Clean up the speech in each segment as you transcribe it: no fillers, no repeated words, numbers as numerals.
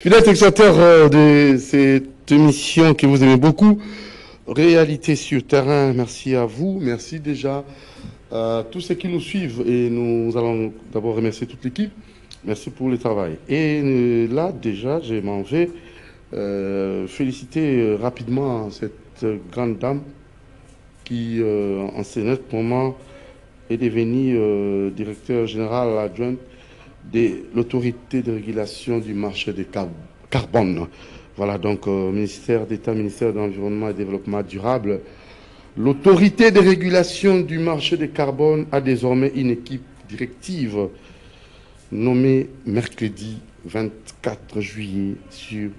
Fidèles spectateurs de cette émission que vous aimez beaucoup, Réalité sur terrain, merci à vous, merci déjà à tous ceux qui nous suivent et nous allons d'abord remercier toute l'équipe, merci pour le travail. Et là déjà, je m'en vais féliciter rapidement cette grande dame qui en ce moment est devenue directeur général adjoint de l'autorité de régulation du marché de carbone. Voilà, donc ministère d'État, ministère de l'Environnement et Développement durable. L'autorité de régulation du marché de carbone a désormais une équipe directive nommée mercredi 24 juillet sur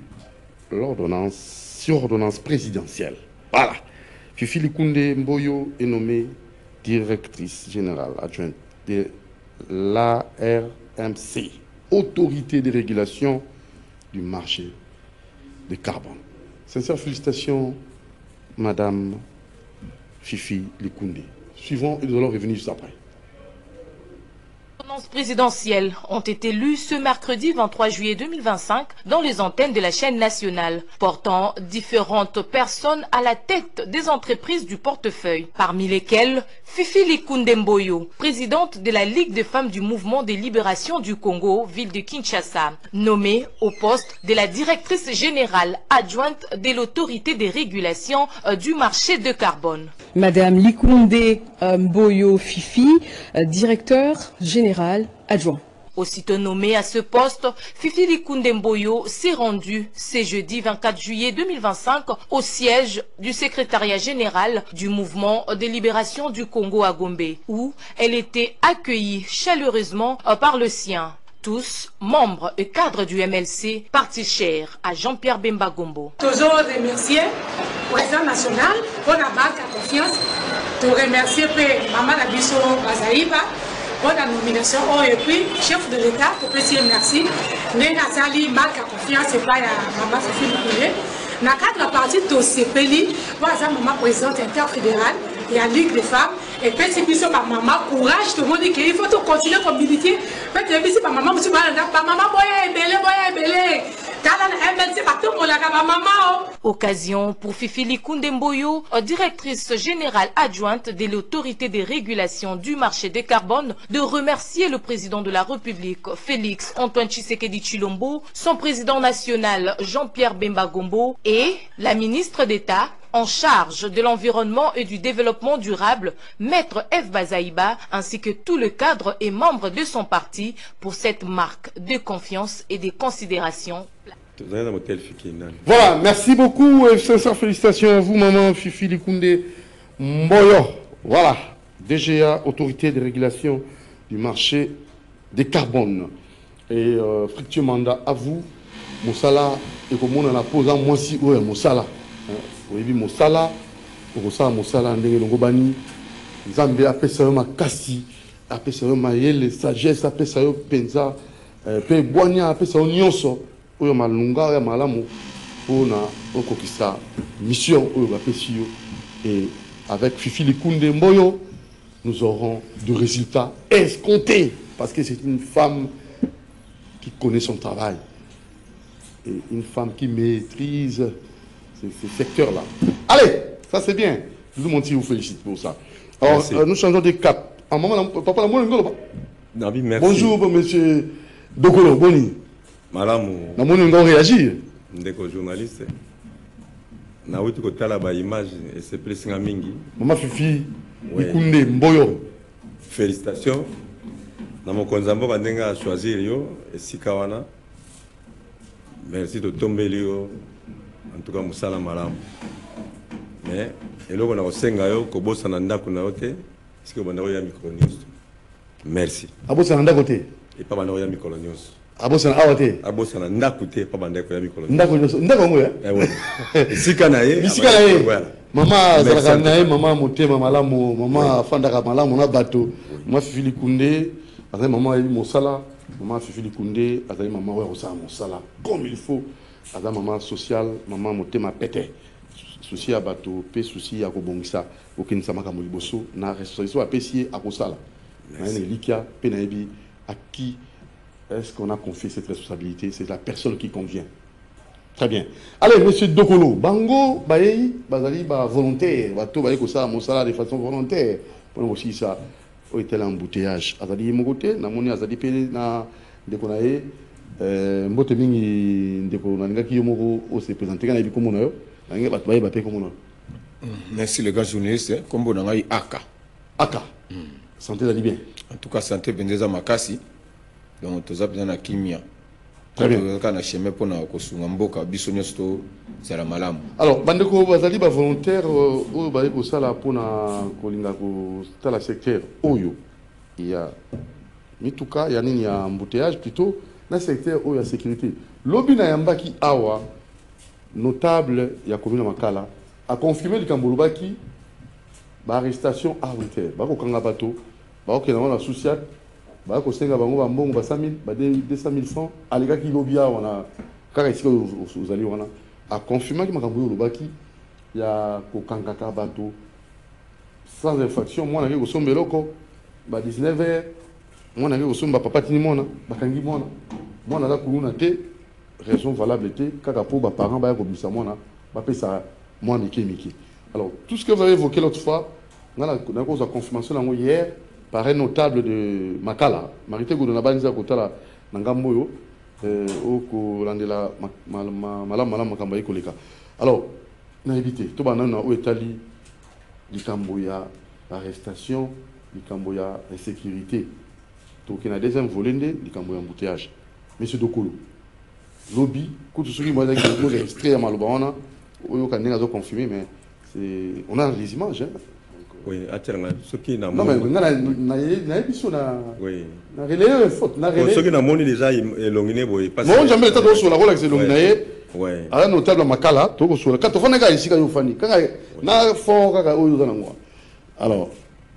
ordonnance présidentielle. Voilà. Fifi Likunde Mboyo est nommée directrice générale adjointe de l'ARMC, Autorité de régulation du marché de carbone. Sincères félicitations, Madame Fifi Likunde. Suivons et nous allons revenir juste après. Les ordonnances présidentielles ont été lues ce mercredi 23 juillet 2025 dans les antennes de la chaîne nationale, portant différentes personnes à la tête des entreprises du portefeuille, parmi lesquelles Fifi Likunde Mboyo, présidente de la Ligue des femmes du Mouvement de libération du Congo, ville de Kinshasa, nommée au poste de la directrice générale adjointe de l'autorité de régulation du marché de carbone. Madame Likunde Mboyo Fifi, directeur général adjoint. Aussitôt nommée à ce poste, Fifi Likunde Mboyo s'est rendue ce jeudi 24 juillet 2025 au siège du secrétariat général du mouvement de libération du Congo à Gombe, où elle était accueillie chaleureusement par le sien. Tous membres et cadres du MLC, parti cher à Jean-Pierre Bemba Gombo. Toujours remercier le président national pour la marque à confiance. Tout remercier Maman Nabiso Bazaïba pour la nomination. Et puis, chef de l'État, pour préciser merci. Nenga Zali, marque à confiance, et pas Maman Fifi Likunde. Dans le cadre partie de CPLI, Maman présidente interfédérale, il y a la Ligue des femmes. Et puis, si vous avez maman, courage, tout le monde dit qu'il faut continuer comme militer. Faites si maman, monsieur, maman, belé. Occasion pour Fifi Likunde Mboyo, directrice générale adjointe de l'autorité de régulation du marché des carbones, de remercier le président de la République, Félix Antoine Tshisekedi Tshilombo, son président national, Jean-Pierre Bemba Gombo, et la ministre d'État en charge de l'environnement et du développement durable, Maître F. Bazaïba, ainsi que tout le cadre et membres de son parti pour cette marque de confiance et de considération. Voilà, merci beaucoup et sincères félicitations à vous, Maman Fifi Likunde Mboyo. Voilà, DGA, Autorité de régulation du marché des carbones. Et fructueux mandat à vous, Moussala, et comme on en a posé moi aussi, ouais, Moussala. Vous avez vu Moussala, Moussala, Ndenge Longobani, Zambé, Apesa Makasi, Apesa Mayele, Sagesse, Apesa Penza, Pe Boigna, Apesa Nyonso. Oyo malunga ya malamu pona okokisa mission oyo bapesio et avec Fifi Likunde Mboyo nous aurons de résultats escomptés parce que c'est une femme qui connaît son travail et une femme qui maîtrise ces secteurs-là. Allez, ça c'est bien. Tout le monde vous félicite pour ça. Alors nous changeons de cap. Papa la merci. Bonjour monsieur Dokolo Boni. Malamu. Na moni ngo réagir. Ndeko journaliste. Na wuti ko tala ba image et c'est plus mingi. Maman Fifi Likunde Mboyo. Félicitations. Na mo konzambo bandenga choisir yo et sikawana. Merci de tomber yo. En tout cas musala malamu. Mais eloko na kosenga yo ko bossa na ndako na yote. Est-ce que banda ya micro news. Merci. Abossa na ndako te. Et pas banda ya micro news. Abosana awate. Abosana ndakute pa bandeko ya mikolo. Ndako ngoya. Eh ouais. Sika na ye. Sika na ye. Mama zalaka na ye, mama motema malamu, mama fandaka malamu na bato. Mama Fifi Likunde, azali mama yebi mosala, mama Fifi Likunde, azali mama oyo osala mosala comme il faut. Azali mama social, mama motema pete. Souci ya bato, pe souci ya kobongisa, okinisa makambo liboso na responsabilité apesi akosala. Na ene likia pe na yebi aki est-ce qu'on a confié cette responsabilité? C'est la personne qui convient. Très bien. Allez, monsieur Dokolo, Bango, Baye, Bazali, volontaire, Bato, Baye, ça, mon salaire de façon volontaire. Pour aussi ça, où était l'embouteillage? Azali, mon côté, Namoni, Azali, Pélé, na, Dekonae, Mbote Mingi, Dekona, Ngaki Yomoro, où s'est présenté, quand il y a eu comme on a, Nanga, Baye, Bape, comme on a. Merci les gars journalistes, comme on a eu Aka. Aka. Santé d'aller bien. En tout cas, santé Bendeza Makasi. Donc, tout ça, bien à Kimia. Très bien. Alors, Bandeko Bazali, volontaire, au Baïko Sala, pour la secteur Oyo. Il y a Mituka, il y a un embouteillage plutôt dans le secteur où il y a sécurité. Lobina Yambaki Awa, notable, il y a commune Makala, a confirmé le Kambolobaki, arrestation arbitraire. Bako Kanga Bato, Bako Kenaman la Souciat. Bah, quand on a bon, 200 000 francs, à l'égat qui lobia, on a caressé aux alliés, on a confirmé qu'il m'a envoyé le baki, il y a Kokangaka bateau, sans infraction, moi, on a au son beloko, 19h, moi, on a au son papa Tinimona, Bakangi Mona, moi, on a la couluna té, raison valable té, Kakapo, parents, bah, comme ça, moi, on a ça, moi, Miki. Alors, tout ce que vous avez évoqué l'autre fois, on a la confirmation hier. Par un notable de Makala, Marité Goudona Banza Kotala, Nangamboyo, au Kolandela, Malam Makambaye Koleka. Alors, on a évité, tout le monde où est allé, du Camboya, arrestation, du Camboya, insécurité. Donc, il y a un deuxième volet du Camboya embouteillage. Monsieur Dokolo, lobby, quand tu souris, moi, j'ai extrait à Malobana, où il y a confirmé, mais on a les images. Oui, attirant ce qui n'a non mais on a émission oui na relais faute na relais ce qui n'a moni déjà élonginé boy parce moi jamais l'état sur la rôle avec élonginé ouais à notable Makala to sur la quand on a ici quand fani quand na fond kaka oyo za ngwa alors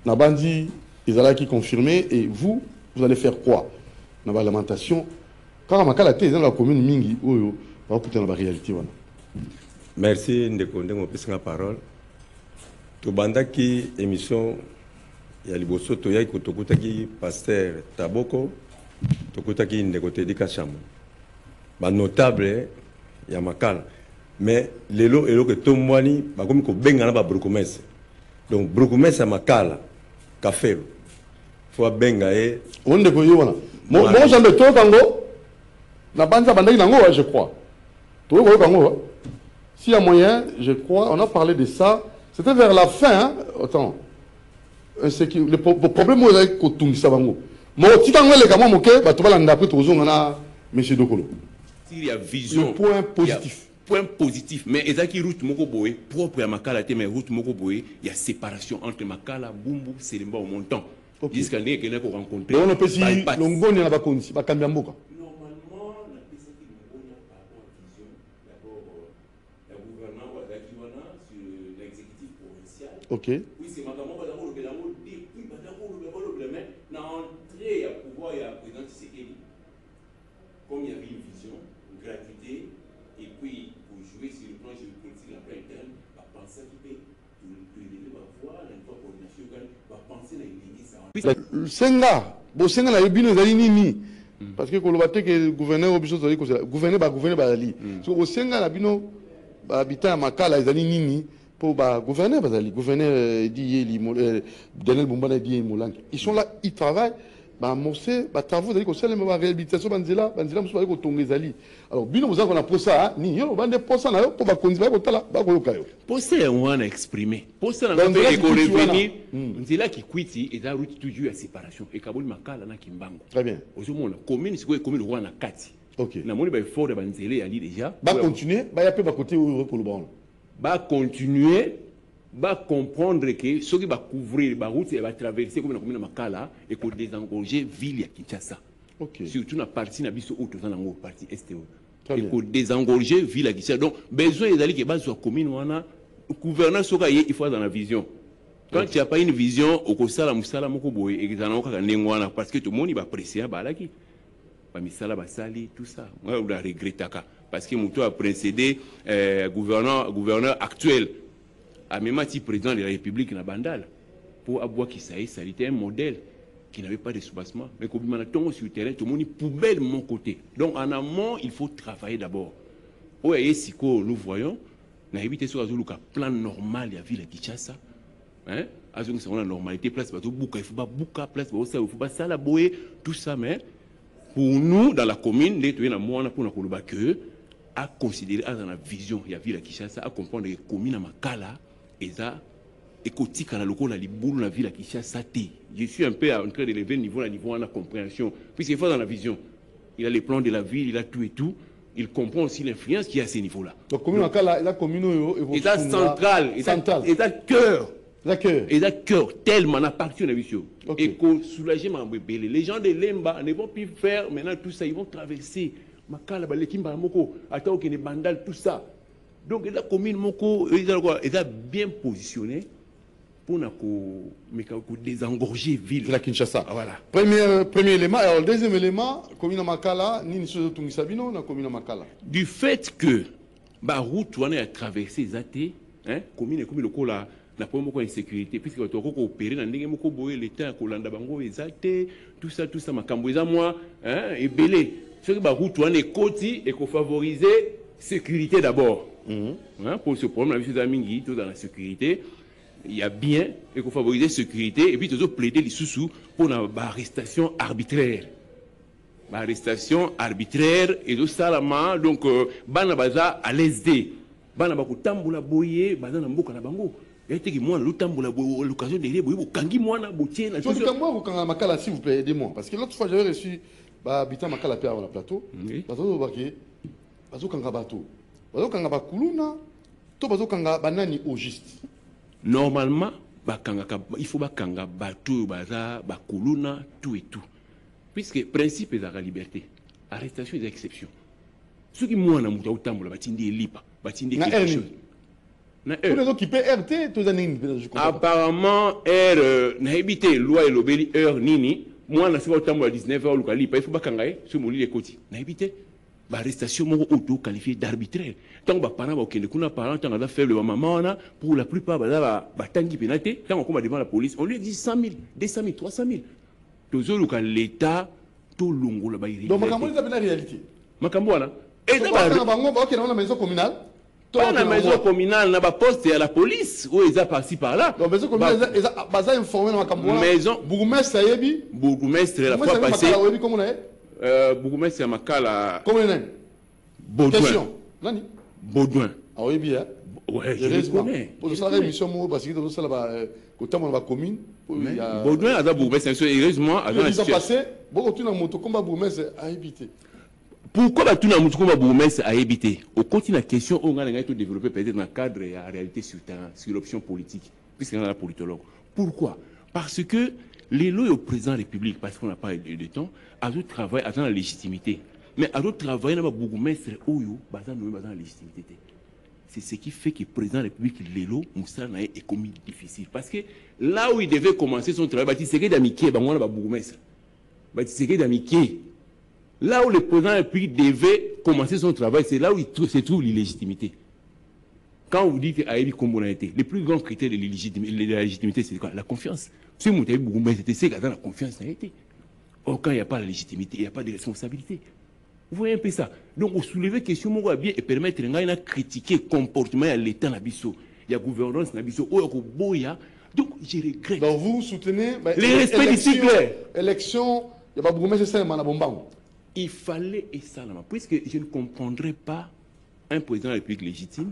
na bandi ils allaient qui confirmer et vous allez faire quoi na ba lamentation quand Makala était dans la commune mingi oyo va écouter la réalité voilà. Merci ndeko ndeko pesa la parole. Tobandaki émission ya liboso toyaki kotokutaki pasteur Taboko tokutaki ndeko Tedika Chamou ba notable ya Makala mais lelo eloko tomwani bakomi ko benga na ba brokomese donc brokomese ya Makala kafelo faut benga e onde ko yona mo jambe to kango na banza bandaki nango je crois to ko kango s'il y a moyen je crois on a parlé de ça. C'était vers la fin, hein? Attends. Le problème, c'est que tout ça va nous. Mais si tu as le gamin, tu vas l'appeler tout le monde, monsieur Dokolo. Il y a vision. Le point positif. Point positif. Mais il y a qui route Mokoboé, propre à Makala, mais route Mokoboé, il y a séparation entre Makala, Bumbu, Selimba au montant. Jusqu'à ce qu'il y ait rencontré. On peut dire que l'ongon n'est pas connu, c'est pas Kambiamboka. Normalement, la PC qui nous donne par rapport à la vision, d'abord, la gouvernance sur l'exécutif provincial. Ok. Oui, c'est maintenant que nous avons dit, oui, mais dans l'entrée à pouvoir, il y a le président Tshisekedi. Comme il y avait une vision, une gratuité, et puis pour jouer sur le plan géopolitique, la plan interne, va penser qu'il va voir la coordination, va penser à l'église. Senga, bon Senga na yobino zali nini parce que kolobate que le gouverneur obiso zali ko gouverner bazali so o Senga na bino ba habitant Makala ezali nini pour ba gouverneur bazali gouverneur di Daniel Bumbana di Molangi ils sont là ils travaillent ba amorcer ba travaux zali ko sala ba réhabilitation banzela musu ba ko tongezali alors bino vous avez pour ça ni yo bande pour ça na yo pour ba konzi ba ko tala ba ko yoka yo pour ça on a exprimé pour ça on a revenir nzela qui kwiti et la route toujours à séparation et kaboli Makala na Kimbango très bien ozomona commune c'est quoi commune roi na kati OK na moni ba effort de banzela ali déjà ba continuer ba yape ba côté où ko lobon ba continuer va comprendre que ceux qui vont couvrir la route et va traverser comme la commune de Makala et qu'on désengorger ville à Kinshasa. Okay. Surtout la partie na biso autre dans la partie est et qu'on désengorger ville à Kinshasa. Donc besoin d'aller que base sur commune wana gouverneur soka il faut dans la vision. Quand tu n'as pas une vision au kosala musala moko boye et que ça n'a aucun ndengwana parce que tout le monde va apprécier balaki. Ba misala basali tout ça. Moi on a regretté parce que Moutou a précédé gouverneur actuel. À même titre président de la République na Bandal pour avoir qui ça était un modèle qui n'avait pas de soubassement. Mais comme on sur le terrain, tout le monde est poubelle de mon côté. Donc en amont, il faut travailler d'abord. Oui, si nous voyons, on a évité ce plan normal, il y a ville à Kinshasa. Hein? On a la normalité, place, il faut pas bouca, place, il faut pas salaboyer, tout ça. Mais pour nous, dans la commune, les gens qui à considérer dans la vision, il y a ville à Kinshasa, à comprendre que la commune à Makala, et ça, et côté quand la liboule la ville à Kinshasa, je suis un peu en train d'élever le niveau de la compréhension, puisqu'il faut dans la vision. Il a les plans de la ville, il a tout et tout. Il comprend aussi l'influence qu'il y a à ces niveaux-là. Donc, la commune est centrale, est cœur. Et cœur, tellement à partir de la vision. Et qu'on soulage les gens de Lemba ne vont plus faire maintenant tout ça, ils vont traverser. Makala, Balekimba, Moko, attends qu'il y ait des bandales, tout ça. Donc, la commune, Moko, est bien positionnée pour désengorger ville. La Kinshasa. Ah, voilà. Premier élément. Alors, le deuxième élément, commune Makala, ni chose de Tungisabino, na commune Makala. Du fait que la route a traversé les athées, commune la na pas beaucoup insécurité puisque tu as coopéré dans ndenge moko boye l'état kolanda bango ezate tout ça makambo eza moi et belé ce que ba route wana ekoti et ko favoriser sécurité d'abord pour ce problème la vie de mingi tout dans la sécurité il y a bien et ko favoriser sécurité et puis tu dois plaider les sous pour la arrestation arbitraire et tout ça là donc bana baza à l'SD bana ba ko tambola boye baza na mboka na bango. Et moi, l'occasion de dire, Kangi moi na boutier na chose. Quand Makala, s'il vous plaît, aidez-moi. Parce que l'autre fois, j'avais reçu habitant Makala Père sur le plateau. Bazo baké, bazo kanga bateau, bazo kanga bakuluna, to bazo kanga banani au juste. Normalement, il faut bakanga bateau, baza bakuluna, tout et tout. Puisque principe est la liberté, arrestation des exceptions. Ceux qui moi na muta utambola batindi lipa, batindi quelque chose. Tous les autres qui paient RT, tous les apparemment, n'a évité loi et l'obéli heure nini. Moi, je suis au temps à 19h, il faut pas kangaye sur mon lit de côté. N'a évité l'arrestation auto-qualifiée d'arbitraire. Tant que parents qui ne connaissent pas, tant que faible maman, pour la plupart, tangi pénalité, tant qu'on va devant la police, on lui dit 100 000, 200 000, 300 000. Tous les l'État, tout le monde là-bas. Donc, Makambo, c'est la réalité. Makambo, là. Et dans la maison communale. Pas la maison communale, n'a pas poste à la police, où ils ont passé par là. La maison communale, ils ont informé dans la Cameroun. Maison. Bourgmestre, Sayebi. Bourgmestre, la fois passée. Comment on est Bourgmestre, Makala. Comment on est Baudouin. Question. Nani Baudouin. Ah oui, bien. Ouais, je le connais. Pour ça, la émission, parce que dans ça, côté de la commune. Baudouin, à Bourgmestre, heureusement, à la situation. Passé, beaucoup de moto combat Bourgmestre à éviter. Pourquoi tout le monde Bourgmestre a évité? Au continent, la question, on a tout développé peut-être dans le cadre et en réalité sur l'option politique, puisqu'il y a la politologue. Pourquoi? Parce que les lois au président de la République, parce qu'on n'a pas de temps, à d'autres travail, à la légitimité. Mais à d'autres travail, il y a Bourgmestre, Oyo, basant la légitimité. C'est ce qui fait que le président de la République, Lélo, Moussa, est commis difficile. Parce que là où il devait commencer son travail, c'est que d'amitié, on a Bourgmestre. C'est que d'amitié. Là où le président de la République devait commencer son travail, c'est là où se trouve l'illégitimité. Quand vous dites à Ebi Kombonalité, le plus grand critère de la légitimité, c'est quoi? La confiance. Si vous avez beaucoup c'est que dans la confiance n'a été. Or, quand il n'y a pas la légitimité, il n'y a pas de responsabilité. Vous voyez un peu ça. Donc, vous soulevez question bien et permettre de critiquer le comportement de l'État Nabiso. Il y a gouvernance Nabiso. Donc, je regrette. Donc, vous soutenez les respects du cycle. Élection, il n'y a pas beaucoup de ça, il fallait et ça, puisque je ne comprendrais pas un président de la République légitime,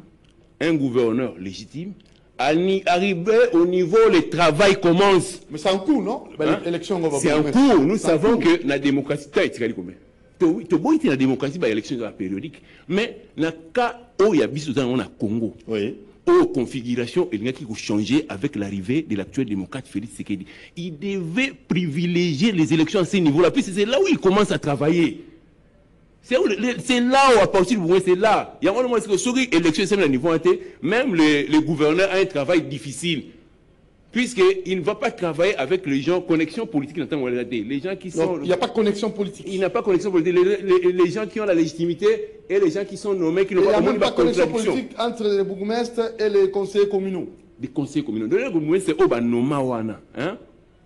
un gouverneur légitime, arriver au niveau où le travail commence. Mais c'est en cours, non? C'est en cours. Nous savons que la démocratie, la démocratie, l'élection périodique, mais dans le cas où il y a au Congo, aux configurations, il y a qui ont changé avec l'arrivée de l'actuel démocrate Félix Tshisekedi. Il devait privilégier les élections à ce niveau-là, puisque c'est là où il commence à travailler. C'est là où, à partir du moment, c'est là. Il y a un moment où sur l'élection, c'est le niveau, même le gouverneur a un travail difficile. Puisqu'il ne va pas travailler avec les gens, connexion politique, les gens qui sont... Il n'y a pas de connexion politique. Il n'y a pas de connexion politique. Les gens qui ont la légitimité et les gens qui sont nommés, qui n'ont pas de connexion politique entre les bourgmestres et les conseillers communaux. Les conseillers communaux. Les bourgmestres, c'est Obanomawana.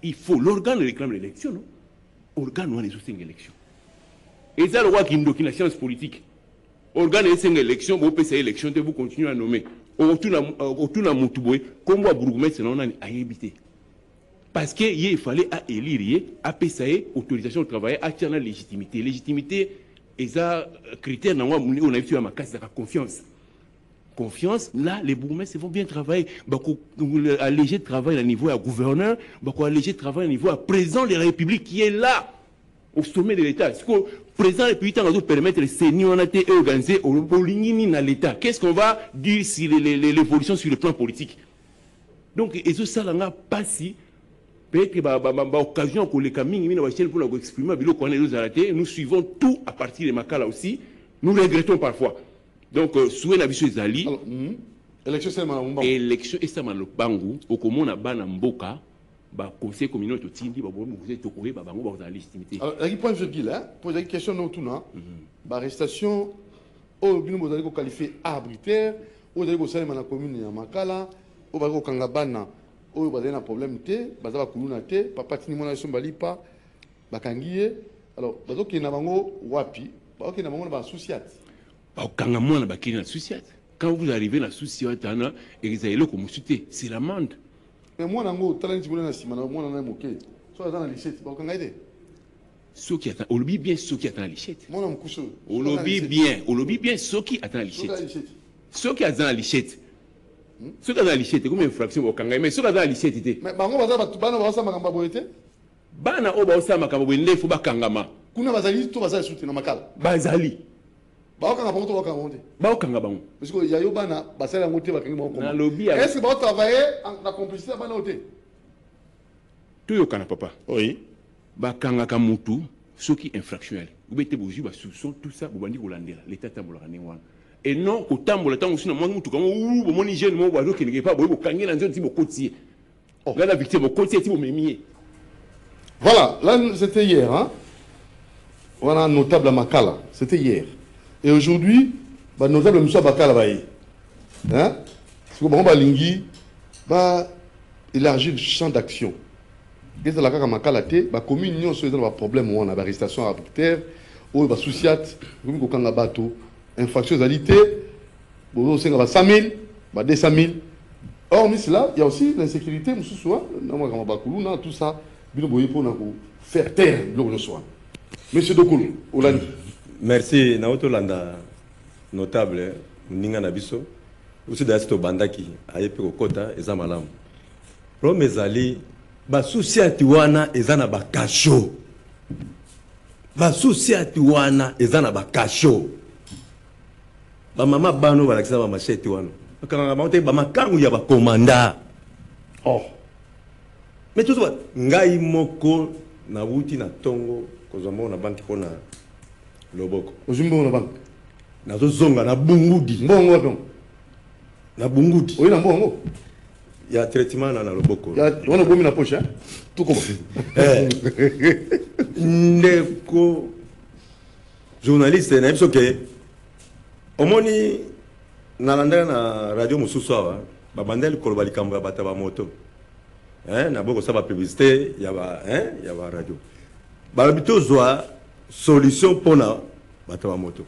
il faut, l'organe réclame l'élection, non? Organe ou une élection. Et ça, le roi qui est la science politique. Organe est une élection, vous pouvez élection, vous continuez à nommer. Autour de Moutouboé, comme vous bourgmestre, on a évité. Parce qu'il fallait élire, à PSAE, autorisation de travailler, à la légitimité. Légitimité, et ça, critère, on a vu à ma case, la confiance. Confiance, là, les bourgmestres vont bien travailler. Alléger le travail à niveau à gouverneur, alléger le travail à niveau à président de la République qui est là, au sommet de l'État. Parce que le président de la République va permettre les seniors et organiser au Bolingini dans l'État. Qu'est-ce qu'on va dire sur l'évolution sur le plan politique? Donc, et ça, ça n'a pas si. Peut-être que l'occasion que les camins pour exprimer, nous suivons tout à partir de Makala aussi. Nous regrettons parfois. Donc, souhait la vie sur les alliés. Élection, c'est le élection, et ça m'a le bangou. Au comment on a ban Mboka, conseil communautaire, Tindi, vous êtes au courrier, vous avez la légitimité. Alors, il y a un point de vue, pour une question non tout, l'arrestation, vous allez qualifier arbitraire, vous allez vous saluer dans la commune de Makala, vous allez vous kangabana, vous avez un problème, vous allez vous kuluna, papa tini mona son balipa, bakangiye. Alors, vous allez vous bango wapi, vous allez vous bango souciat. Quand vous arrivez dans la souciat, c'est l'amende. Mais moi, ceux qui attendent, on lobby bien ceux qui attendent la lichette. On lobby bien ceux qui attendent la lichette. Ceux qui attendent la lichette. Ceux qui attendent la lichette, comme une infraction au Kangaï, mais ceux qui attendent la lichette, mais Bango Baza Makambaboete Bana Oba Osa Makambaboete, il faut Bakangama. Kuna Bazali, tout Bazali soutenu Makala. Bazali. Baokanga Bango, tout Bakangonde. Baokanga Bango. Parce que Yayobana, Basel a monté Bakangama. Est-ce que vous travaillez en la complicité à Banoté? Tout Yokana Papa. Oui. Bakanga Kamutu, ceux qui infractionnels. Vous mettez vos yeux, tout ça, vous bandez Hollandais, l'État Tamboulane. Et non, au Tamboulane, aussi, moi, tout mon hygiène, mon oiseau qui n'est pas, vous kangez dans un petit côtier. Là, la victime, au côtier, vous m'aimiez. Voilà, là, c'était hier, hein. Voilà un notable à Makala, c'était hier. Et aujourd'hui, bah, notable M. Bakala, hein. Parce que bon, bah, Lingui, bah, élargir le champ d'action. Et dans la cas Makala, bah, commune, nous, on a un problème, on a une arrestation arbitraire, ou bah, souciat, comme on a un bateau, infraction d'alité, on a 100 000, 200 000. Or, mais là, il y a aussi l'insécurité, tout ça, pour faire taire le soin. Monsieur Dokoulou, Olani. Merci, Naoto Landa, notable, Ninga Nabiso, aussi d'Asto Bandaki, Ayepeko Kota, et Zamalam. Romezali, Basousiati wana ezana bakasho. Basousiati wana ezana bakasho. Ba mama bano balakisa ba machete wana. Bakanga baote ba makangu ya ba komanda. Oh. Mais tout ça ngai moko na wuti na tongo kozomba na banki kona loboko. Ozimbo na banki. Na zonga na bungudi. Mbongo donc. Na bungudi. Oui na mbongo. Il y a traitement dans le boko. Il y a on a poche, hein? Tout comme. Ndeko journaliste na biso ke omoni na landa na radio mususu awa ba bandel ko bali kamba bata ba moto. Na boko ça va publicité, il y a radio. Ba bito zoa solution pona bata ba moto.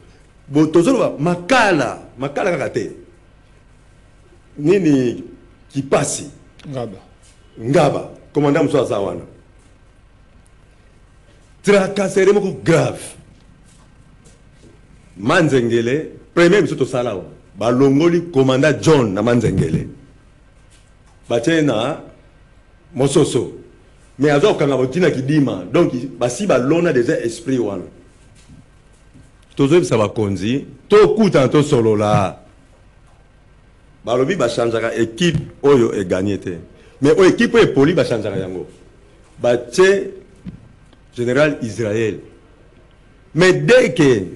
Botozo ba makala kakate. Nini qui passe Ngaba commandant Moussa Zawana tracassé moko grave Manzengele premier Moussa Salawa balongoli commandant John na Manzengele batena mososo mais azo kanga botina kidima donc basi balona des esprits wana tozo ça va konzi to kuta to solo la balobi ba changeaka équipe oyo e gagné té mais o équipe e poli ba changeaka yango ba tché général Israël mais dès que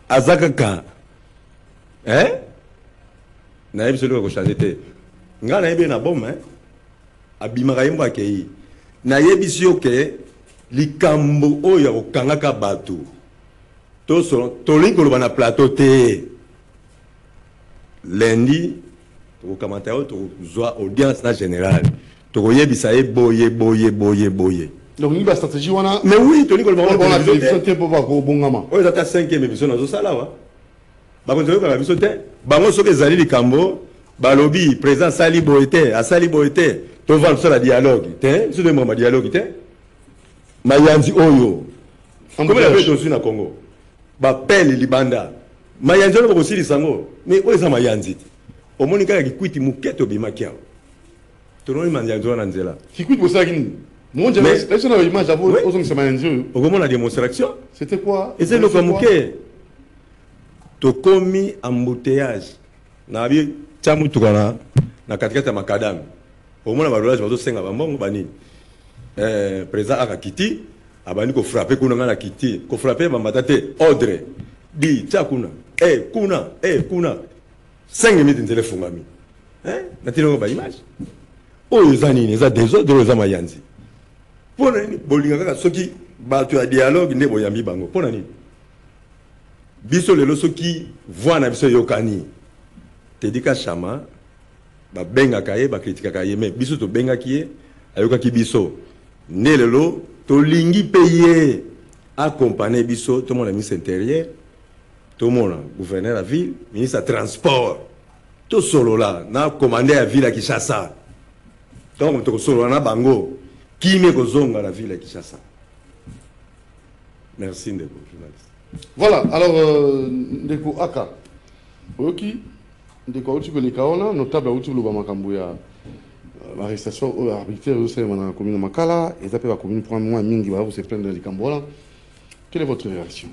azakaka na yebi solo ko changer té nga na yebi na bom abimaka yembo akei na yebi sio ke likambo oyo okangaka bato to so to linko lo bana plateau té lundi au commentaire, tu as audience générale. tokoyebisa ye boye. Donc ni ba stratégie wana. Mais oui, Tony Kolma on a télévision te pour ko bongama. O ezata 5e émission nazo sala wa. Ba konzo ko la biso te. Bango soki ezali likambo, balobi président Sali Boete, a Sali Boete, to vendre sur la dialogue. Te, sur le moment dialogue te. Mayanzi oyo. Comment il appelle aussi na Congo? Ba pelle libanda. Mayanzi oyo ko sili sango. Mais o eza Mayanzi. Au monika ki kwiti muketo bimakia. Tono Mayanzi wana nzela. Ki kwiti bosaki. Mon Dieu, est-ce que l'image j'avoue aux hommes c'est Mayanzi. Au moment la démonstration. C'était quoi? Et c'est le kamuke. To komi embouteillage. Na bi chamu tukana na katikata makadam. Au moment la barrage bazo senga bambongo bani. Président akakiti abani ko frapper kuna ngana kiti ko frapper bambatate ordre di chakuna kuna 5 minutes ndele fungami na tino ba image oyo zanini za désordre za Mayanzi pona ni bolinga kaka soki bato ya dialogue ne boyambi bango pona ni biso lelo soki voix na biso yokani tedika chama ba benga kaye ba kritika kaye mais biso to benga kiye ayoka ki biso ne lelo to lingi payer accompagner biso tout le monde ministre intérieur tout le monde gouverneur la ville ministre transport tout solo là na commander la ville à Kinshasa donc to solo na bango qui me kozonga la ville à Kinshasa. Merci Ndeko journaliste. Voilà, alors Ndeko Aka ok Ndeko uti ko likaona notable uti lo bamakambo ya l'arrestation arbitraire au sein de la commune de Makala et ça peut la commune pour un mois mingi va vous se prendre les cambola. Quelle est votre réaction?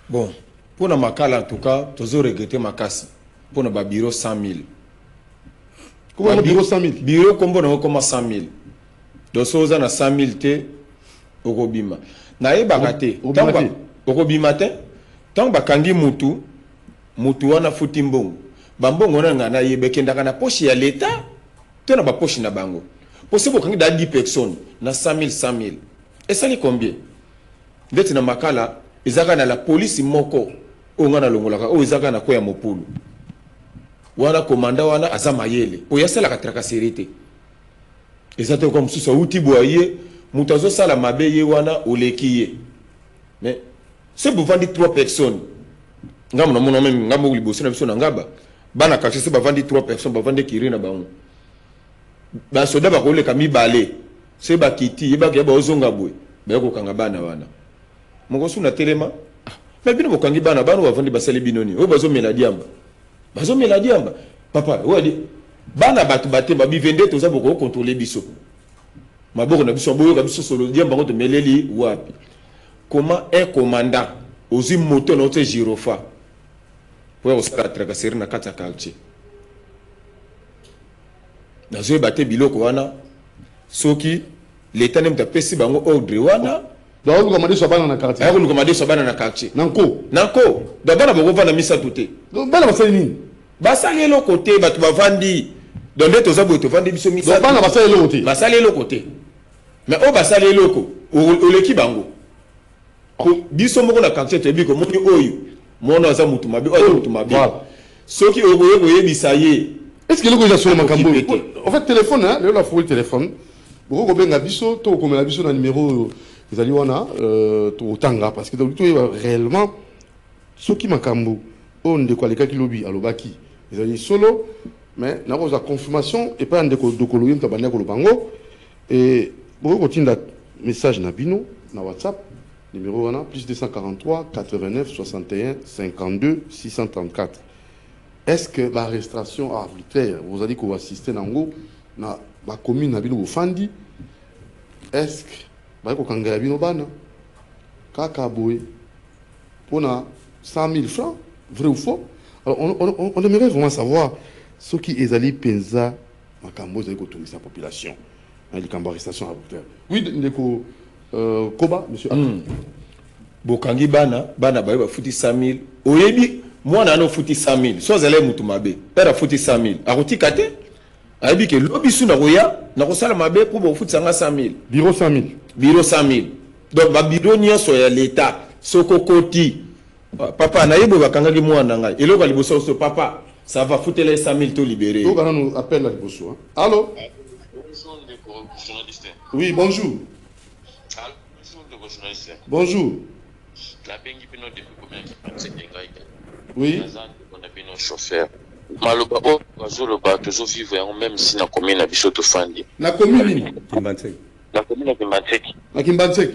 Bon, pour la Makala en tout cas, toujours regretter Makasi pour le bureau 100 000. Comment le bureau 100 000? Bureau comme 100 000. Donc ça on a 100 000 té au Robima. Nae bagate. Au Robima té. Tant bakangi mutu wana futimbongo. Bambongo na ngana yebekenda kana poche ya l'État. Tu n'as pas poche na bango. Possible qu'on ait 10 personnes, na 100 000. Et ça, c'est combien? Dès que Makala, ils ont la police moko, on a l'ongolaka, ou ils ont na koya mopulu. Wana commandant wana azamayele. Ou y'a ça la tracasserité. Et ça, comme si ça outil boyer, mutazo sala mabeye wana ou lekiye. Mais c'est pour vendre 3 personnes. Ngam na mon même ngam ou libosi na biso na ngaba. Bana kache c'est pour vendre 3 personnes, pour vendre kiri na bango. Ba soda ba koleka mibale se ba kiti yeba ke ba ozonga bwe ba ko kanga bana wana moko suna telema ba bino bokangi bana wavandi basali binoni o bazo mela diamba papa wadi bana batu batemba bi vende to za boko contrôler biso maboko na biso boyo ka biso solo diamba ko to meleli wapi comment un commandant ozi moto na te girofa pour osala tracasserie na kata quartier nazo baté biloko wana soki l'État n'aime pas pesi bango ordre wana donc commander so bana na quartier ayo commander so bana na quartier nanko donc bana boko vana misa touté donc bana basali nini basali lo côté batu bavandi donc ndeto za boto vandi biso misa donc bana basali lo côté mais o basali loko o leki bango biso moko na quartier te biko moni oyo mona za mutu mabe o mutu mabe soki o yebisa ye. Est-ce que le gouvernement sur le Macambo? En fait, téléphone, hein, là, faut le téléphone. Beaucoup de gens ont tout comme la biso dans le numéro des Aliwana, au Tanga, parce que réellement, ceux qui Macambo, on de quoi les cas qui lobby à l'Obaki, ils ont dit solo, mais n'a pas la confirmation et pas un de coloyer de Tabané Kolobango. Et beaucoup continuent le message Nabino, na WhatsApp, numéro plus 243 89 61 52 634. Est-ce que l'arrestation arbitraire, vous avez dit qu'on va assister dans la commune de Fandi, est-ce que vous avez dit que Kakaboé, pour 100 000 francs, vrai ou faux? Alors, on aimerait vraiment savoir ce qui est allé pensa à Kambo, vous avez autorisé la population, l'arrestation arbitraire. Oui, Ndeko Koba, monsieur. Bokangi bana ba futi 100 000. Oyebi moi nano futi 100 000. So zale mutu mabe. Pera futi 100 000. Aroti kate. Ayebi ke lobi su na roya na kosala mabe pour bo futi 100 000. Bureau 100 000. Bureau 100 000. Donc ba bureau nyonso ya l'État. Soko koti. Papa na yebo bakangaki mwana ngai. Eloko liboso papa. Ça va foutre les 100 000 to libérer. Donc on nous appelle la liboso. Allô? journaliste. Oui, bonjour. Bonjour, journaliste. Bonjour. La bengi pino depuis combien de temps? Oui. On a bien nos chauffeurs. Maloba o bazoloba toujours vivre même si na commune na biso to fandi. La commune Kimbansek. La commune de Kimbansek. La Kimbansek.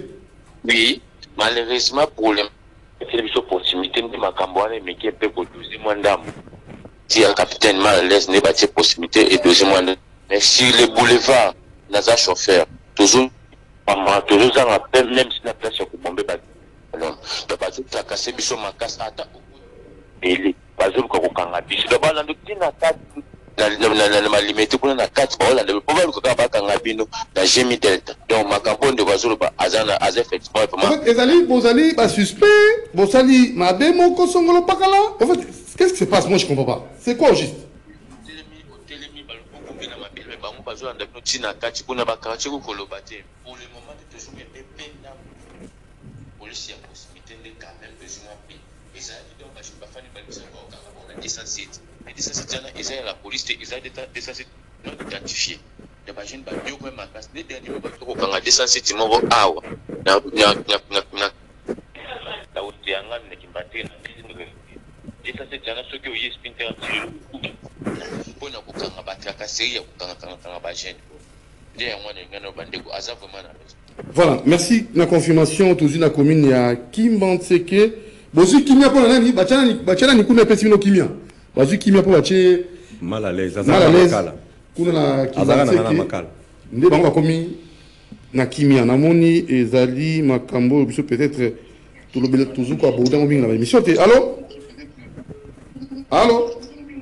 Oui, malheureusement pour les biso proximité de makambo ale meki pe ko 12 mois ndam. Si un capitaine mal à l'aise n'est pas de possibilité et 12 mois. Mais sur les boulevards, naza chauffeur toujours toujours ça rappelle même si la place est bombée alors le bateau a cassé biso makasa ata et bazulu ko kanga biso do bana ndotina kati na limite kuna na kati baola le problème ko ka kanga bino na Jemi Delta donc makambo de bazulu ba azana az effectivement en fait ezali bozali ba suspect bozali mabe moko songolo pakala en fait qu'est-ce qui se passe? Moi je comprends pas, c'est quoi au juste? Telemi baloko mbina mabile bango bazulu ndabino tina kati kuna bakarachi ko kolobate pour le moment de toujours bien pena police ya possibilité de quand même besoin et ça donc je pas faire une balise encore on a 17 et 17 ans et la police ils a des non identifié de ba jeune ba bio même ma casse les derniers ba ko kanga 17 mo awa na ta uti anga ne kimbate na 17 ans ceux qui ont spinter pour na ko kanga ba ta kasi ya ko kanga ba jeune dia ngwana ngano bandeko aza vraiment na voilà, merci la confirmation tous une commune ya Kimbanseke. Bozu kimia pour nani bachana ni kuna pesi no kimia. Bozu kimia pour bache mal à l'aise, kuna na Kimbanseke. Nde bango bakomi na kimia namoni ezali makambo biso peut-être tout le toujours quoi boudin mingi na émission te. Allô? Allô?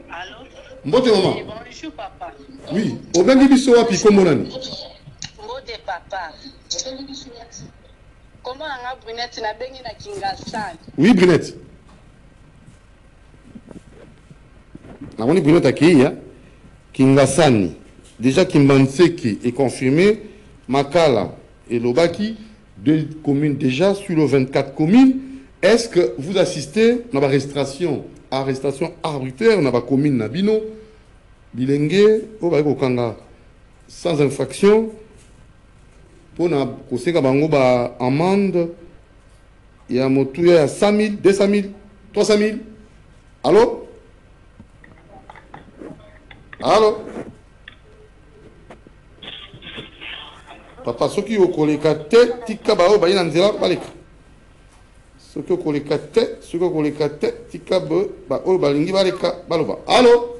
Allô? Mbote maman. Bonjour papa. Oui, obengi biso wapi kombo nani? Mbote papa. Comment on a Brunette na bengi na Kingasani? Oui, Brunette. On est Brunette à Kia. Kingasani. Déjà Kimbanseke est confirmé. Makala et Lobaki, 2 communes déjà sur les 24 communes. Est-ce que vous assistez à la arrestation arbitraire dans la commune Nabino, Bilengue, Okanga, sans infraction? Pour na koseka bango ba amende ya motu ya 100 000, 200 000, 300 000. Allô? Allô? Papa soki okoleka te tika bao ba ina nzela baleka. Soki okoleka te tika ba o balingi baleka baloba. Allô?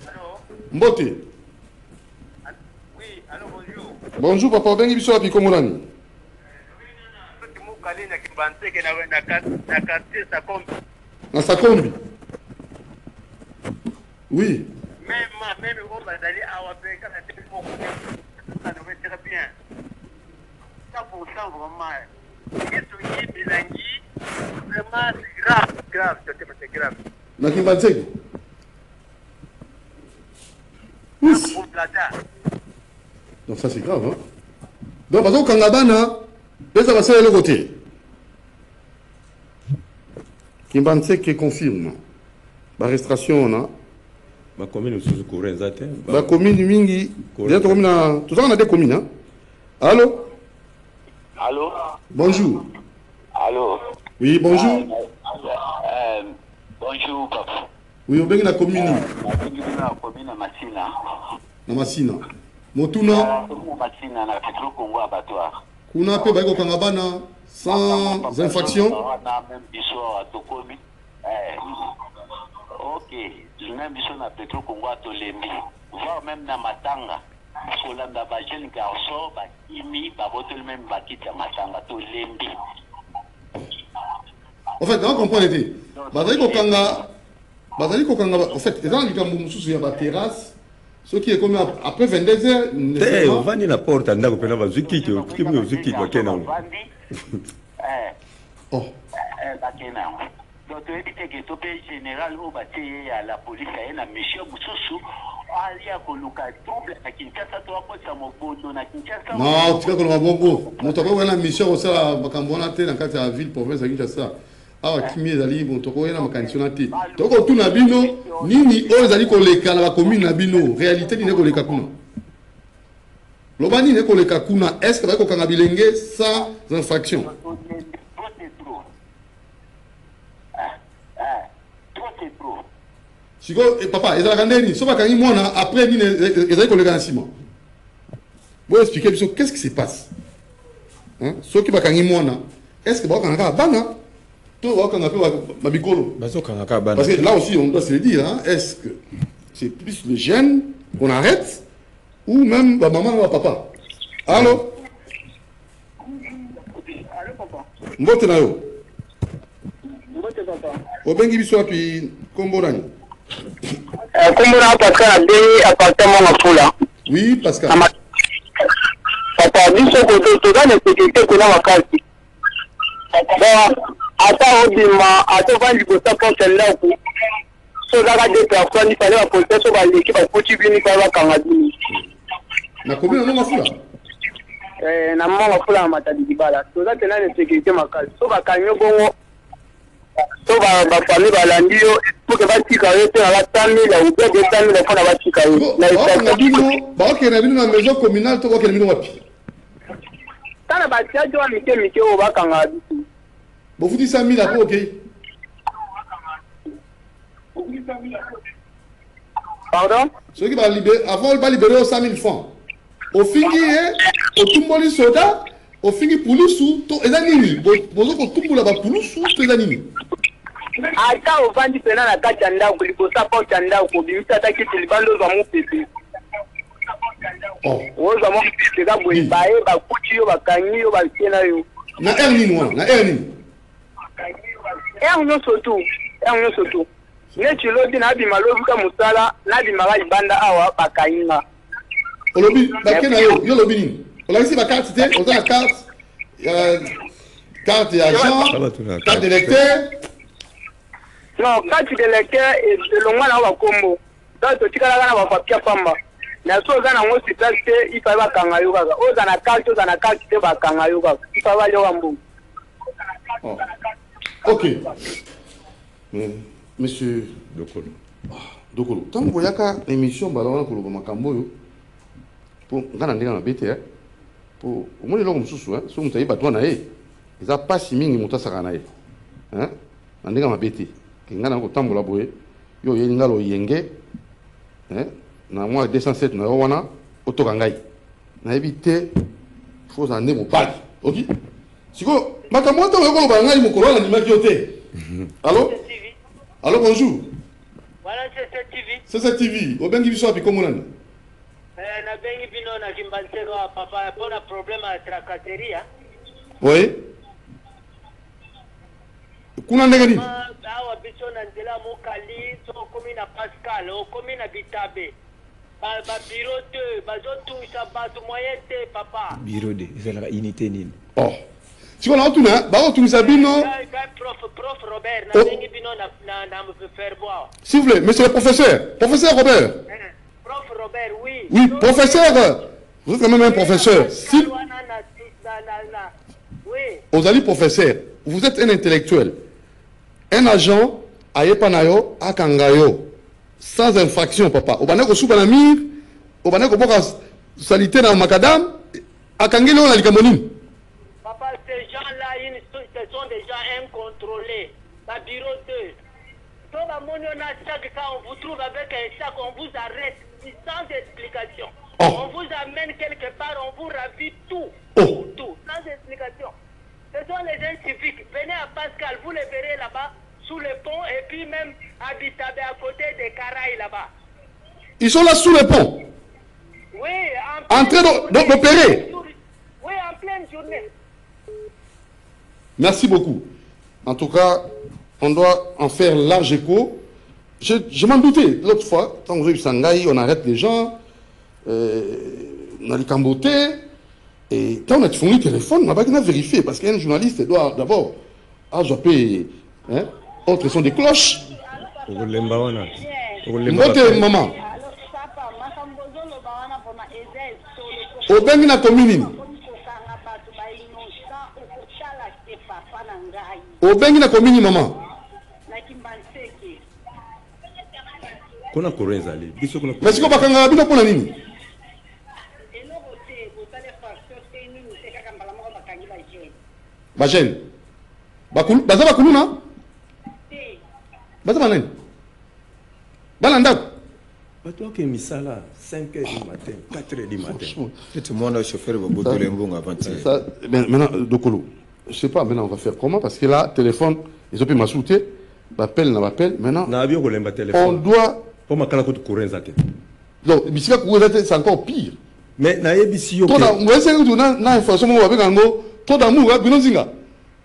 Allô? Mbote. Bonjour papa, bengi biso la piko monani. Na Sakombi. Oui. Même au Bazali à Wapeka, ça devait très bien. 100% vraiment. Qu'est-ce qui Bilangi, vraiment c'est grave, c'est grave. Na Kimbanseke. Donc ça c'est grave, hein? Donc parce que Kangabana, les avancées le côté. Kimbanseke confirme. La restauration, on a. Ma commune aussi sous courant zate. La commune mingi. Déjà commune a. Tout ça on a des communes, hein? Allô? Allô? Bonjour. Allô? Oui, bonjour. Bonjour papa. Oui, on vient la commune. La commune Massina. Na Massina. Motuna. Massina na Petro Congo abattoir. Kuna pe baiko Kangabana sans infraction. Na même biso atokomi. OK, même biso na Petro Congo atolembi. Voire même na Matanga. Solanda ba jeune garçon ba imi ba botel même ba kita Matanga tolembi. En fait, on comprend l'été. Bazali Kokanga, en fait, dans les camps il y a la terrasse. Ce qui est comme après 22 heures. On va la porte, on a coupé la zuki, qui est zuki, quoi, qu'il y a. Oh. Donc, tu es général au bâti à la police, à la mission, Moussou, à Koluka, double, à Kinshasa, toi, ça m'a beau, à Kinshasa. Non, tu vois qu'on va bon. Mon topo, on a une mission au sein de Makambona, dans la ville, province, à Kinshasa. Ah, Kimi ezali bon toko na makandition te. Toko tu na bino nini o ezali koleka na commune na bino. Réalité ni koleka kuna. Lobani ne koleka kuna, est-ce que va kokanga bilenge sans infraction? Siko, papa, ils ont regardé, sauf qu'à Imona, après, ils ont koleka en ciment. Vous expliquez, qu'est-ce qui se passe? Ceux qui va quand Imona, est-ce que va kokanga bana? Tout va kokanga mabikolo. Parce que là aussi, on doit se le dire, est-ce que c'est plus les jeunes qu'on arrête? Ou même la maman ou la papa. Allô? Allô, papa. Mbote na yo. Mbote, papa. Obengi biso api Komborani. Komborani Pascal a deux appartements à Fula. Oui, Pascal. Papa, biso côté, tout dans la sécurité qu'on a à Kasi. Bon, attends, Obima, attends, quand il faut ça pour celle-là, so daga de personnes, il fallait la police, so l'équipe a foutu bien, il fallait la Kangadini. Na combien de Fula? Na mama Fula matadi dibala. So that na sécurité makali. So ba kanyo bongo. So ba famille balandi yo pour que ba tika yo te na 100,000 ou bien 200,000 pour na ba tika yo. Na ba ok na bino na maison communale to ko ke bino wapi? Kana ba tia jo mike o ba kanga bitu. Bo futi 100,000 après ok. Pardon? Ceux qui va libérer, avant il va libérer 100,000 francs. Au fingi, au tumboli soda, au fingi poulusou, to ezanini. Bozo ko tumbula ba poulusou, to ezanini. Ata o vandi pena na kati ya ndako libosa pa chanda ko bimisa ta ki tilibando za mu pepe. Oh. O za mu pepe ga boyi bae ba kuchi yo ba kanyi yo ba kena yo. Na erni no, na erni. No sotu. No sotu. Ne chilodi na bi malobi ka musala na bi mara ibanda awa ba kanyinga. Olobi, bakena yo lobi nini? Ola ici ba carte té, on a la carte carte d'agent, carte d'électeur. Non, carte d'électeur et de longwa na ba kombo. Donc tikala kana ba papia pamba. Na so za na ngosi place il fa ba kanga yo kaka. O za na carte te ba kanga yo kaka. Il fa ba yo ambu. OK. Monsieur Dokolo. Tant que vous avez une émission, vous avez une émission. Pour ngana ndinga na bete pour omoni longo mususu so mutayi batwa na ye eza pasi mingi mutasaka na ye na ndinga mabete ngana ko tambola boye yo ye ngalo yenge na moi 207 na wana otoka ngai na ebite faut ande mo pali OK siko makambo to ko ba ngai mo kolona ni makiote allô allô bonjour Voilà c'est TV c'est TV obengi biso api komonana na bengi bino na kimbanseko papa pour un problème à tracasserie. Oui. Kuna ndenge nini? Awa biso na nzela mokali so komi na Pascal, o komi na Bitabe. Ba bureau 2, bazo toucha bato moyen te papa. Bureau 2, c'est la unité nini. Oh. Si on a tout là, ba tu sabino. Prof Robert na bengi bino na me faire boire. S'il vous plaît, monsieur le professeur. Professeur Robert. Prof Robert, oui. Oui, professeur. Vous êtes quand même un professeur. Si... Oui. Vous allez professeur. Vous êtes un intellectuel. Un agent, ayepanayo, akangayo. Sans infraction, papa. Obaneko soubanamir, obaneko boka salité dans macadam, akangelo na likamonine. Papa, ces gens-là, ce sont des gens incontrôlés. La bureau 2. Donc, à mon chaque cas, on vous trouve avec un sac, on vous arrête sans explication. Oh. On vous amène quelque part, on vous ravit tout. Tout, sans explication. Ce sont les gens civiques. Venez à Pascal, vous les verrez là-bas, sous le pont, et puis même à Bitabe, à côté des Caraïbes là-bas. Ils sont là sous le pont. Oui, en train d'opérer. Oui, en pleine journée. Merci beaucoup. En tout cas, on doit en faire large écho. Je m'en doutais l'autre fois, quand vous avez vu Sangaï, on arrête les gens, on a les cambotés, et quand on a fourni le téléphone, on a vérifié, parce qu'un journaliste doit d'abord ajouter, autre son des cloches. Mbote maman. Obengi na commune. Obengi na commune maman. Kuna korenza ali. Mais siko bakanga bino pona nini? Bajen. Bakulu, baza bakulu na? Baza banani? Balanda. Toi qui misala 5h du matin, 4h du matin. C'est moi le chauffeur va botter les bons avant. Maintenant, Dokolo, je sais pas, maintenant on va faire comment? Parce que là, téléphone, ils ont pu m'assurer, m'appelle, maintenant. On doit. Pour ma cala coûte courir ça. Donc, c'est encore pire. Mais naïbisi ok. Na information avec un mot, trop d'amour, binozinga.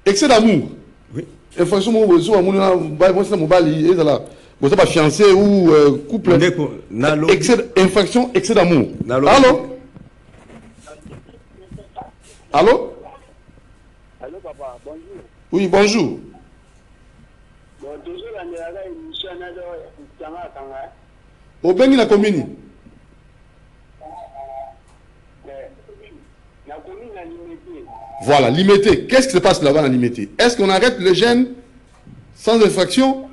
Excès d'amour. Oui. Information moi sur amour na moi mobile et là. Vous êtes pas fiancé ou couple. Infraction, excès d'amour. Allô? Allô? Allô papa, bonjour. Oui, bonjour. Bon, toujours la émission au Bengi la commune. La commune a limité. Voilà, limité. Qu'est-ce qui se passe là-bas, la limité? Est-ce qu'on arrête les jeunes sans infraction?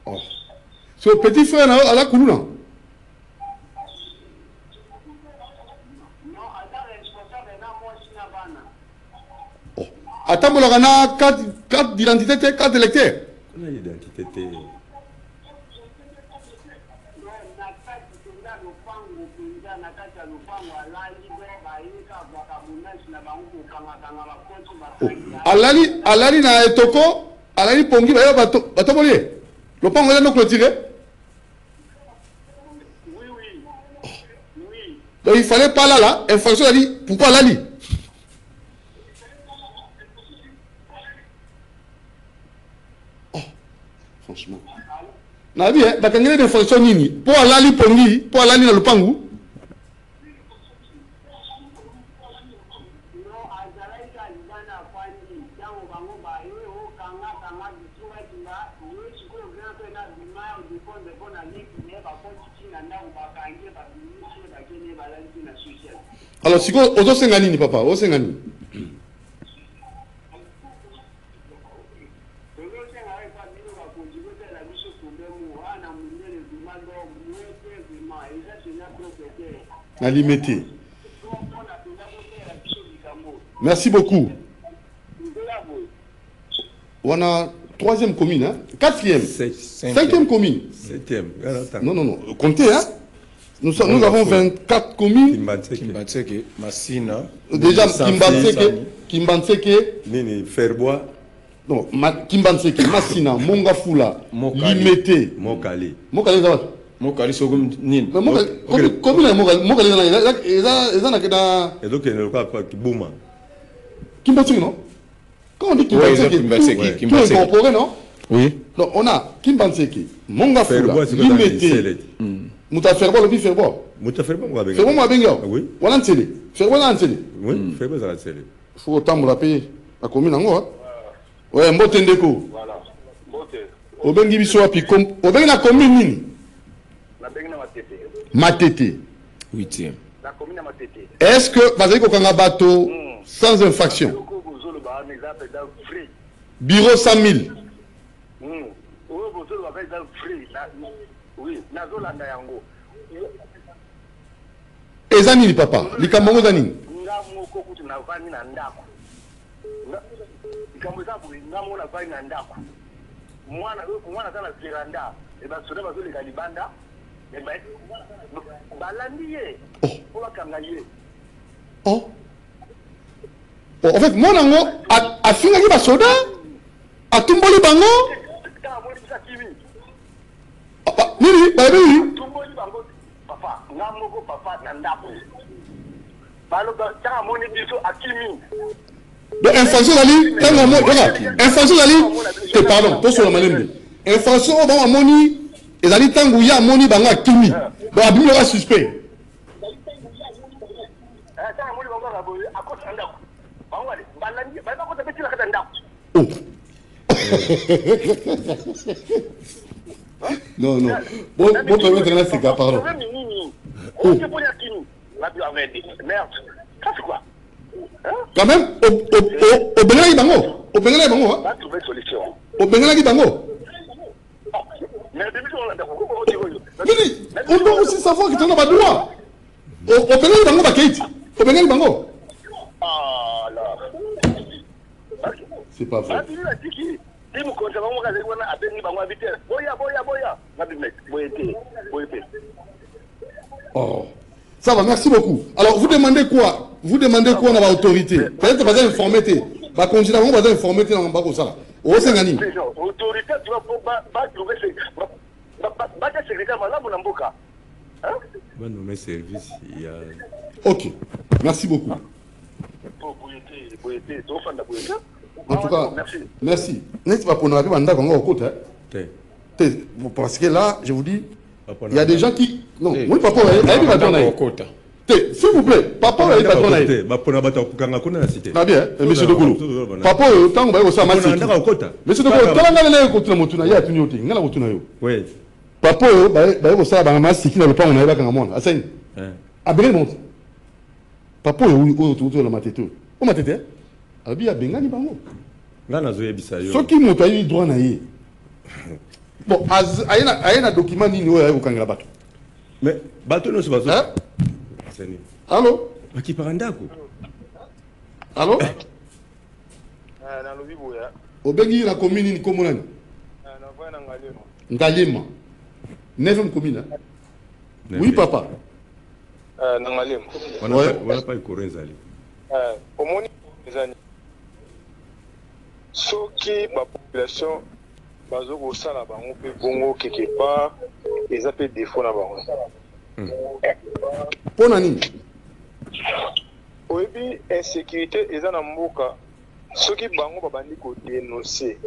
Oh. Ce petit frère à la Koulouna. Non, oh. Attends, on a carte d'identité, carte d'électeur. On a l'identité. Alali na etoko, alali pongi ba bato bolier. Le pont est non clôturé. Oui. Donc il fallait pas là, infraction a dit pourquoi Alali? Oh, franchement. Na bien, bakangele d'infraction nini? Pour Alali pongi, pour Alali na lupangu. Alors, si vous avez papa, vous avez la limité. Merci beaucoup. On a troisième commune, hein? Quatrième, cinquième commune. Septième. Non, comptez, hein? Nous avons 24 communes. Kimbatseke, Massina. Déjà, Kimbatseke. Nini, Ferbois. Non, Kimbatseke, Massina, Mongafula, Limete. Mokali. Mokali, ça va? Mokali, c'est comme Nini. Combien de Mokali, ils en ont que et donc, il y a le cas qui bouma. Kimbatseke, non? Quand on dit Kimbatseke, tout est incorporé, non? Oui. Donc, on a Kimbatseke, Mongafula, Limete. Mouta Ferbo, le Ferbo. Mouta Ferbo, moi, bien. Ferbo, moi, bien. Oui. Voilà un télé. Ferbo, là, un télé. Oui, Ferbo, ça va télé. Il faut autant me payer la commune en haut. Ouais, Mbotendeko. Voilà. Au Bengi Bissoapi, au Bengi la commune. La Bengi Matete. Matete. 8e. La commune Matete. Est-ce que, parce que quand on a bateau sans infraction, bureau 100 000. Oui, nazolanda yango. Ezanini papa, likambo zanini. Ngamoko kuti navani na ndako. Likambo zabu ngamo na vani na ndako. Mwana sana veranda, e ba soda bazole kalibanda. E ba balandiye. Pour la kangaye. Oh. En fait, mon ango a fini ba soda a tumboli bango. Nini, baby. Papa, ngamoko papa na ndako. Balo ta moni biso akimi. Donc infraction ali, tanga mo, regarde. Infraction ali, pardon, to sur la malembe. Infraction ba moni, ezali tangu ya moni banga akimi. Donc abimi le suspect. Ta moni banga la boye akota ndako. Bangwali, balandi, ba ko tabeti la kata ndako. Oh. Non. Bon, permettez-moi, c'est gars, pardon. Oh. Merde. Ça c'est quoi? Quand même, au Bengali Bango. Au Bengali Bango. On va trouver solution. Au Bengali Bango. Mais on doit aussi savoir que tu n'as pas de droit. Au Bengali Bango, Bakait. Au Bengali Bango. Ah là. C'est pas vrai. Oh. Ça va, merci beaucoup. Alors, vous demandez quoi? Vous demandez quoi dans l'autorité? Peut-être que vous avez informé. Vous avez informé dans ça. Au Sénégani. Autorité, tu vas trouver secrétaire malade pour l'amboka. Va nommer service. Il y a... Ok. Merci beaucoup. En tout cas, merci. N'est-ce pas pour nous arriver à Ndakanga au côté? Parce que là, je vous dis, il y a des gens qui. Non, oui, papa, s'il vous plaît, papa, il va bien, monsieur de Goulou. Papa, tant que vous avez monsieur de Goulou, quand on a écouté la motuna, il y a tout noté. Il y a la motuna. Oui. Papa, vous savez, on a masqué le pain, on a eu un monde. Assez. À bien, papa, autour de la matete. Où matete? Abi a Bengani Bango. Ce qui m'a eu droit à y. Bon, il y a un document qui est au Kangla Bato. Mais Bato ne se passe pas. Allô? Qui parle d'Ako? Allô? Au Bengi, la commune est commune. Ngalema. 9e commune. Oui, papa. Ngalema. On n'a pas eu courant, Zali. Au moins, soki la population bazoko sala bango pe bongo quelque part les appels défaut na bango pona nini oyebi insécurité eza na mboka soki bango babandi ko dénoncer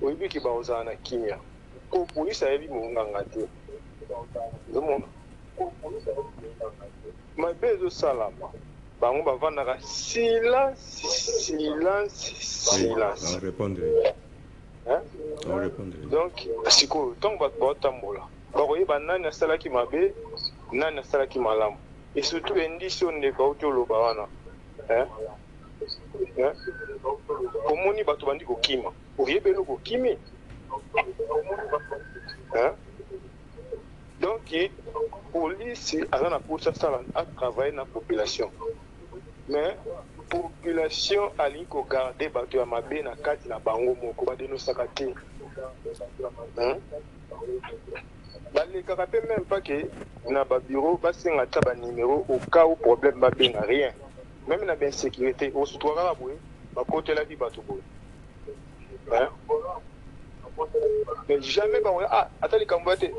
oyebi ki baozala na kimia ko police ayebi monganga te domona mabe ezosalama bango bavandaka silence. Donc sikoyo ntango bato baotambola bakoyeba nani asalaki mabe nani asalaki malamu et surtout endisi oyo ndeko auti oloba wana omoni bato bandi kokima oyebeli kokimi donc police aza na posa asala atravaille na population mais population alingi kogarde bato ya mabe na kati na bango moko badenosaka te balekaka mpe même pas ke na babiro basenga ta banimero au cas où problème babenga rien même na bainsécurité osutwa kaka boye bakotelaki bato boye mais jamais bango ata likambo ya te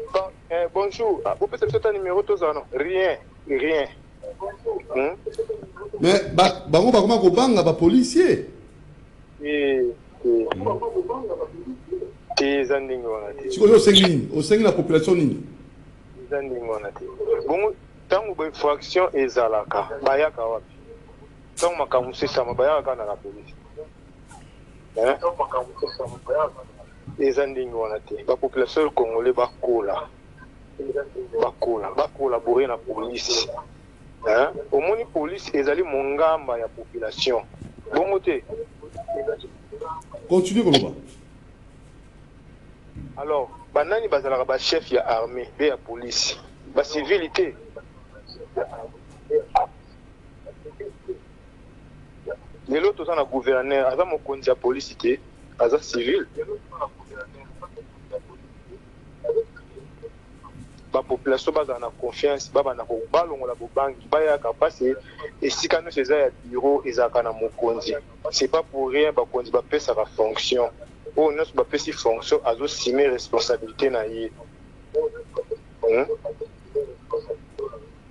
bonjour bopesa biso ta nimero tozala non rien mais bango bakoma kobanga bapolisier te eza ndenge wana te sikoyo osengi nini osengi na population nini eza ndenge wana te bongo ntango bainfraction ezalaka bayaka wapi ntango makambo esesama bayaka kaka na la polise eza ndenge wana te bapopulation congolais bakolabore na polise omoni police ezali mongamba ya population bongo te continue koloba alors banani bazalaka bachef ya armée pe ya police bacivili te lelo toza na gouverneur aza mokonzi ya police te aza civil bapopulation bazala na confiance babanda balongola bobangi bayaka pasi esika nyonso eza ya bureau ezalaka na mokonzi c'est pas pour rien bakonzi bapesaka fonction oyo nyonso bapesi fonction azosime responsabilité na ye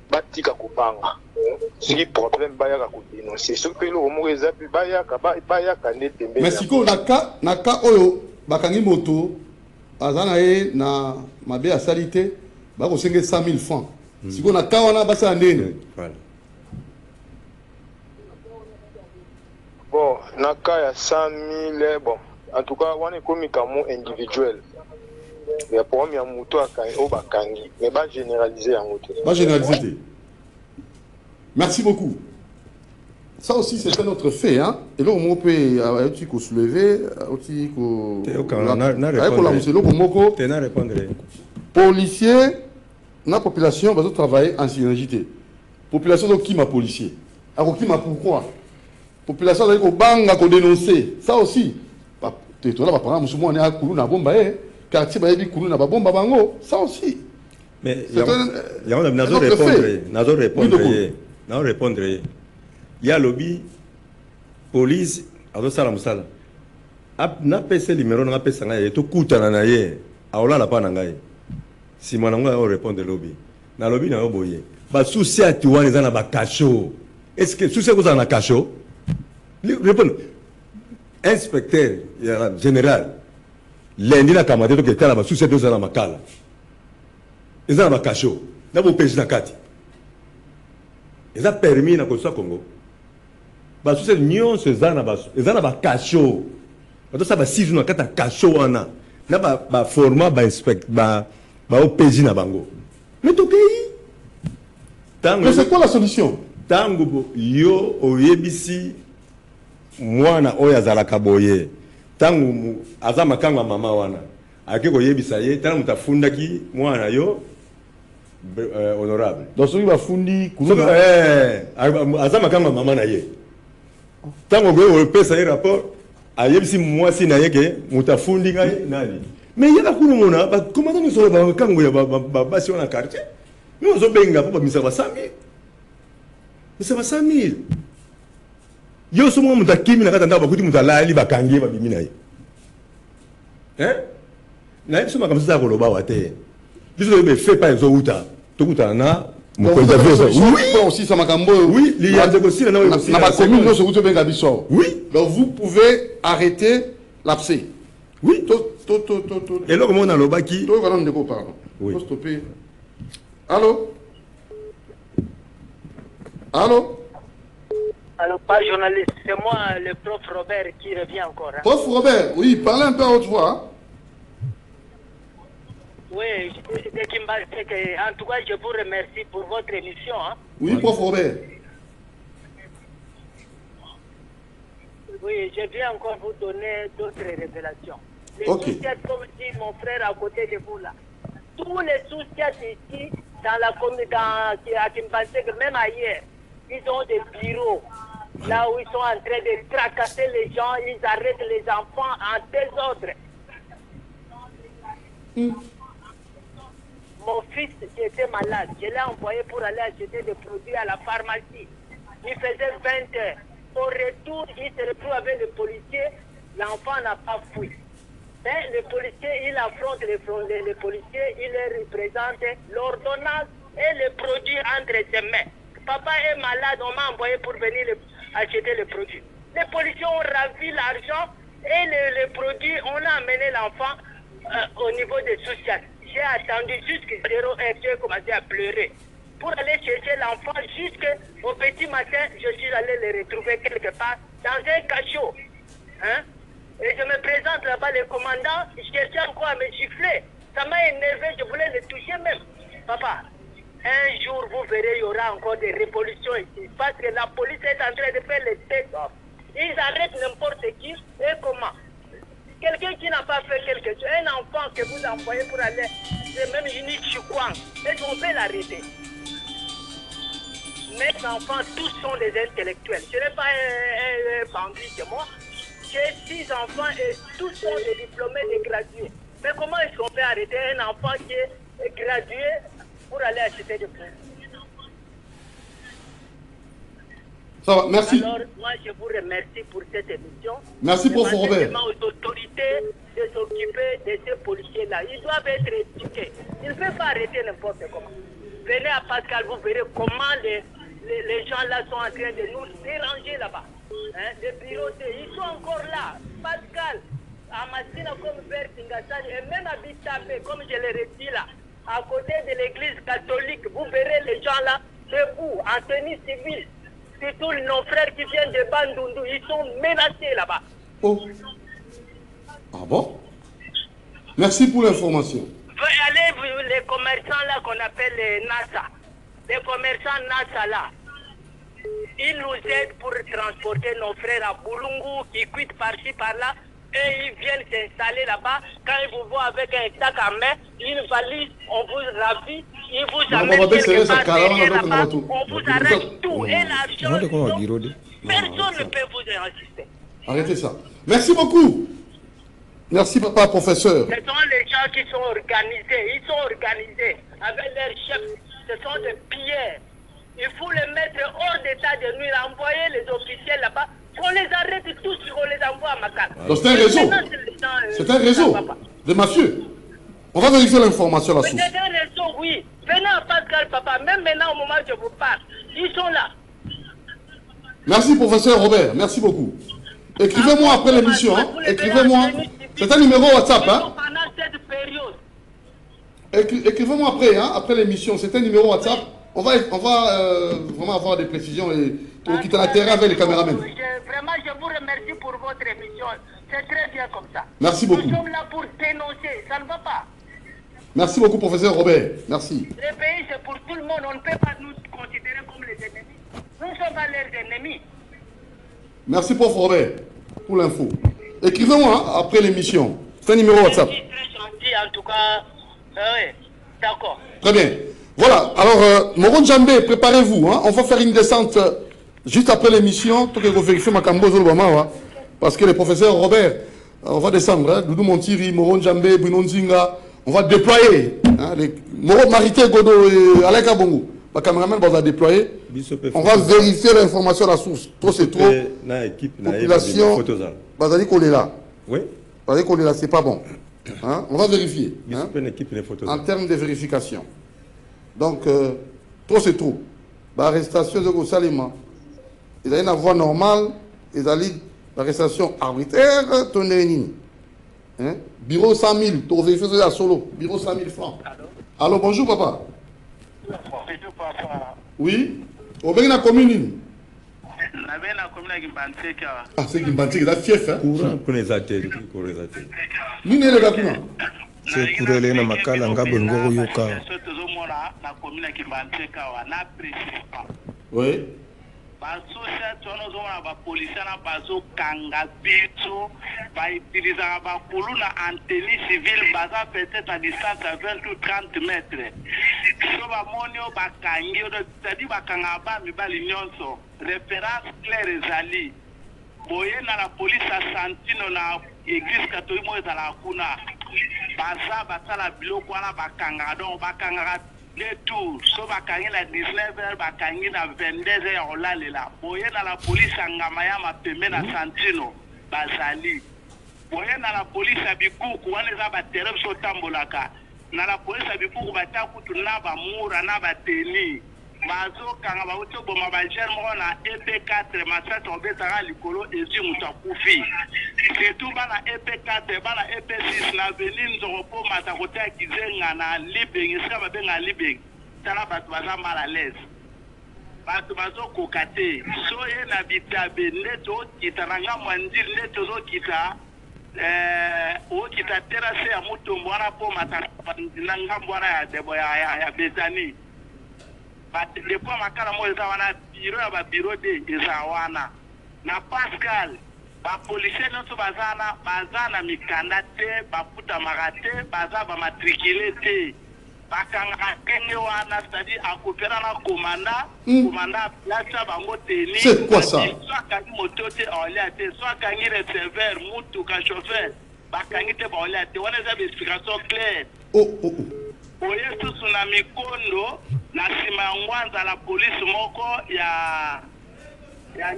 batika kopanga soki problème bayaka kodénoncer soki mpe eloko moko eza mpe bayaka nde pembeni mais sikoyo na ka oyo bakangi moto aza na ye na mabe asali te bakosenge 100 000 francs sikoyo na ka wana basala ndeni bon na ka ya 100 000 bon en tout cas wana ekomi kamo individuel Il y a problème, il y a un mouton à Kangi. Mais pas généraliser en mouton. Pas généraliser. Merci beaucoup. Ça aussi, c'est un autre fait. Hein? Et là, on peut soulever, policier, la population va travailler en synergité. Population qui m'a policier. Alors qui m'a pourquoi? Population va banga ko dénoncer. Ça aussi. Tu là par exemple on est à Koulou na bomba quartier ba yebi Koulou na ba bomba bango. Ça aussi. Mais il y a on a répondre. Il y a lobby police ado sala musala. Na pese numéro na pesa ngai to kutana na ye. Aola la pa na ngai. Si mwana ngo a répondre lobby. Na lobby na oboye. Ba souci atiwana eza na ba cacho. Est-ce que souci ko za na cacho? Répondre. Inspecteur général. Lundi na kamate to ketala ba souci doza na makala. Eza na ba cacho. Na bo pesi na kati. Eza permis na kosa Congo. Ba souci nyonso eza na ba cacho. Bato sa ba sizu na kata cacho wana. Na ba format ba inspect ba OPJ na bango. Mais to pays. Mais c'est quoi la solution? Tango yo oyebisi mwana oyo azalaka boye. Tango azama kanga mama wana. Akiko yebisa ye tana mutafundaki mwana yo honorable. Donc soki bafundi kuluna azama kanga mama na ye. Tango go pesa ye rapport ayebisi mwasi na ye ke mutafundi ngai nani. Mais yaka kuno mona ba comment on so ba kango ya ba basi wana quartier. Nous avons benga pour misa ba 5000. Misa ba 5000. Yo so mo mutakimi na katanda ba kuti mutalali ba kangie ba bimina ye. Na yeso makamisa za koloba wate. Biso be fait pas zo uta. To kuta na mo ko davio. Oui, aussi ça makambo. Oui, il y a des aussi na aussi. Na ba commune no so kuto benga biso. Oui. Donc vous pouvez arrêter l'abcès. Oui. Et là comment on a le baki? To va non de ko pardon. Faut stopper. Allô? Allô? Alors, pas journaliste, c'est moi, le prof Robert, qui revient encore. Hein. Prof Robert, oui, parlez un peu à haute voix. Oui, en tout cas, je vous remercie pour votre émission. Hein. Oui, prof Robert. Oui, je viens encore vous donner d'autres révélations. Les soucis, comme dit mon frère à côté de vous là, tous les soucis ici, dans la commune, à Kimpassé, même ailleurs, ils ont des bureaux, là où ils sont en train de tracasser les gens, ils arrêtent les enfants en désordre. Mon fils qui était malade, je l'ai envoyé pour aller acheter des produits à la pharmacie. Il faisait 20 heures. Au retour, il se retrouve avec le policier, l'enfant n'a pas fui. Mais le policier, il affronte les policiers, il leur représente l'ordonnance et les produits entre ses mains. Papa est malade, on m'a envoyé pour venir acheter les produits. Les policiers ont ravi l'argent et les produits, on a amené l'enfant au niveau des sociales. J'ai attendu jusqu'à 0 heure, j'ai commencé à pleurer. Pour aller chercher l'enfant jusqu'au petit matin, je suis allé le retrouver quelque part dans un cachot. Hein? Et je me présente là-bas, le commandant, je cherchais encore à me gifler. Ça m'a énervé, je voulais le toucher même. Papa, un jour, vous verrez, il y aura encore des révolutions ici. Parce que la police est en train de faire les take-off. Ils arrêtent n'importe qui. Et comment? Quelqu'un qui n'a pas fait quelque chose, un enfant que vous envoyez pour aller, c'est même unique Chukwang. Est-ce qu'on peut l'arrêter? Mes enfants, tous sont des intellectuels. Je n'ai pas un bandit chez moi. J'ai 6 enfants et tous sont des diplômés, des gradués. Mais comment est-ce qu'on peut arrêter un enfant qui est gradué pour aller acheter des produits? Ça va, merci. Alors, moi, je vous remercie pour cette émission. Merci, prof Robert. Je demande aux autorités de s'occuper de ces policiers-là. Ils doivent être éduqués. Ils ne peuvent pas arrêter n'importe comment. Venez à Pascal, vous verrez comment les gens là sont en train de nous déranger là-bas. Hein, les bureaux, ils sont encore là. Pascal, à Massina comme vers Tingassane et même à Bitabé, comme je l'ai dit là, à côté de l'église catholique, vous verrez les gens là debout, en tenue civile. Surtout nos frères qui viennent de Bandundu, ils sont menacés là-bas. Oh. Ah bon? Merci pour l'information. Allez, les commerçants là qu'on appelle les NASA, les commerçants NASA là, ils nous aident pour transporter nos frères à Boulungu qui quittent par-ci par-là et ils viennent s'installer là-bas. Quand ils vous voient avec un sac à main, une valise, on vous ravit, ils vous amènent quelque part derrière là-bas, on vous arrête tout. Et la chose, personne ne peut vous assister. Arrêtez ça. Merci beaucoup. Merci, papa, professeur. Ce sont les gens qui sont organisés. Ils sont organisés avec leurs chefs. Ce sont des pilleurs. Il faut les mettre hors d'état de nuit, envoyer les officiels là-bas, qu'on les arrête tous, qu'on les envoie à Makar. Donc c'est un réseau. C'est un réseau de mafieux. On va vérifier l'information là-dessus. C'est un réseau, oui. Venez à Pascal, papa. Même maintenant, au moment où je vous parle, ils sont là. Merci, professeur Robert. Merci beaucoup. Écrivez-moi après l'émission. Hein. Écrivez-moi. C'est un numéro WhatsApp. Hein. Écrivez-moi après, hein, après l'émission. C'est un numéro WhatsApp. On va vraiment avoir des précisions et quitter la terrain avec les caméramans. Vraiment, je vous remercie pour votre émission. C'est très bien comme ça. Merci beaucoup. Nous sommes là pour dénoncer. Ça ne va pas. Merci beaucoup, professeur Robert. Merci. Le pays, c'est pour tout le monde. On ne peut pas nous considérer comme les ennemis. Nous sommes pas leurs ennemis. Merci, prof Robert, pour l'info. Écrivez-moi hein, après l'émission. C'est un numéro WhatsApp. Très gentil, en tout cas. Oui, d'accord. Très bien. Voilà. Alors, Moron Djambé, préparez-vous. Hein. On va faire une descente juste après l'émission. Tout que vous vérifiez ma cambo parce que le professeur Robert, on va descendre. Hein. Doudou Montiri, Moron Djambé, Bruno Nzinga. On va déployer. Hein, Moron Marité, Godo et Alain Kabongo. Le caméraman va déployer. On va vérifier l'information à la source. Trop c'est trop. Population. Bazali Kolela. Oui. Bazali Kolela, c'est pas bon. Hein? On va vérifier. Hein? En termes de vérification. Donc, trop c'est trop. L'arrestation de Salima. Il y a une voie normale. Il y a l'arrestation arbitraire. Hein? Bureau 100 000. Tu vérifies ça solo. Bureau 100 000 francs. Allô, bonjour papa. Bonjour papa. Oui. Au bien la commune. Ah, c'est Gimbantique, c'est fief, hein? Courant pour les ateliers. Nous, les gars, c'est pour aller dans ma cale, en Gabon, Yoka. Oui. Policiers bazo kanga bitu utilisant bakulu na antenne civile baza peut-être à distance à 20 ou 30 mètres. So ba monio bakangi c'est-à-dire bakanga ba mibali nyonso référence claire ezali. Boye na la police à Santino na église catholique mo ezala kuna. Baza batala biloko wana bakanga donc bakanga les tours, so bakangi la 19h, bakangi na 22h, on l'a là. Boye na la police angamaya ma peme na Santino, bazali. Boye na la police abikuku, wane za ba terem so tambolaka. Na la police abikuku batakutu na ba mura na ba teni. Mazo kanga ba uto boma ba germo na EP4 masa tombe tara likolo ezi mutakufi. Surtout bana EP4 bana EP6 na veni nzoropo mata kota kizenga na libeng esika ba benga libeng. Tala batu baza mal à l'aise. Batu bazo kokate. So ye na bitabe neto kitaranga mwandil neto zo kita o kita terase ya mutombo wana po mata nanga mbwana ya debo ya betani. Depuis makala mo eza wana bureau ya ba bureau de eza wana na Pascal ba policier nyonso bazana mikanda te bafuta magate baza ba matricule te bakanga kenge wana c'est-à-dire akopera na commanda place bango teni c'est quoi ça soit kangi moto te olia te soit kangi receveur mutu ka chauffeur bakangi te ba olia te wana eza explication claire oye susu na mikondo na sima ya ngwanza la polisi moko ya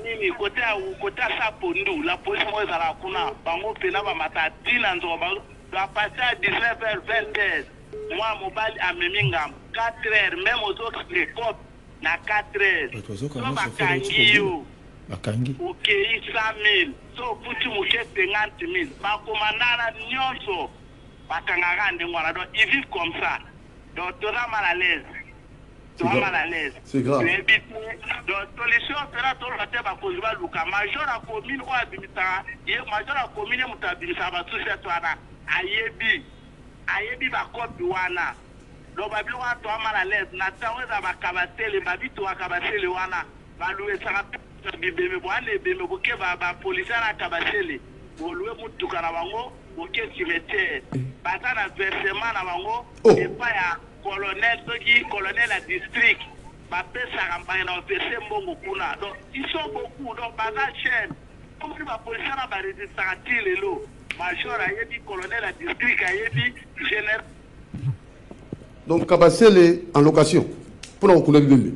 nini kota sa pondu la polisi moko ezala kuna bango pena bamata tina nzoko bapase à 19h 20h mwa mobali amemi ngambo 4h même ozolekope na 4h so bakangi yo okei 100 000 so okuti moke 50 000 bakomandana nyonso bakangaka ndenge wana donc ils vivent comme ça donc toza mal à l'aise. C'est grave. Donc, solution sera tout le temps pour le major à commune ou à Bimita, major à commune ou à Bimita, Ayebi, ayebi bakopi wana donc babilo wana toa mal à l'aise na ntango eza bakabatele babitowaka basele wana baluesaka mpe bibeme bwana ebeme koke bapolisier na kabasele bolue mutuka na bango koke cimetière baza na versement na bango epai ya colonel soki colonel ya district bapesaka mbange na bapese mbongo kuna donc ils sont beaucoup donc baza chaîne komoni bapolisier na baregistraka ti lelo major ayebi colonel ya district ayebi général. Donc Kabasele en location pour la reconnaître Bembe.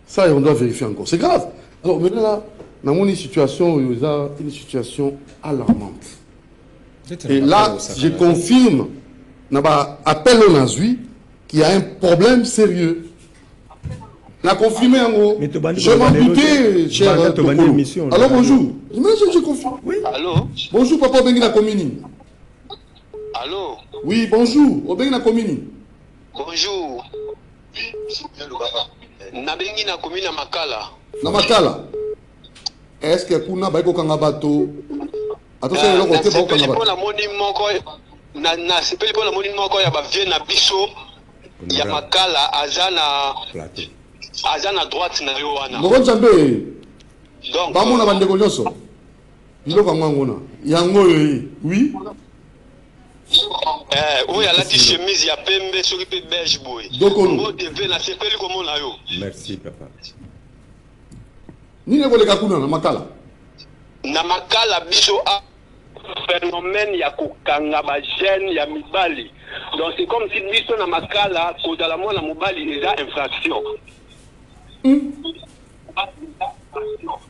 Ça, on doit vérifier encore. C'est grave. Alors maintenant là, dans une situation alarmante. Et là, je confirme, dans l'appel au Nazui, qu'il y a un problème sérieux. On a confirmé en gros. Je m'en doutais, cher. Alors bonjour. Je confirme. Oui. Allô. Bonjour, papa Bengi Komini. Allô. Oui, bonjour. Bengi Komini. Bonjour. Nabengi na commune na Makala. Na Makala. Est-ce que kuna baiko kanga bato? Attention le côté baiko kanga bato. Na moni moko na sepeli pona moni moko ya ba vie na biso ya Makala azana plateau. Azana droite na yo wana. Moko nzambe. Donc ba mona bande ko nyoso. Ndilo kanga ngona. Yango yo oui. Oui, elle a dit chemise, il y a pembe, sur le beige boy. Merci, papa. Ni ne koleka kuna na Makala. Na Makala biso a phénomène ya kokanga ba jeune ya mibali. Donc c'est comme si biso na Makala ko dans la mona mobali déjà infraction.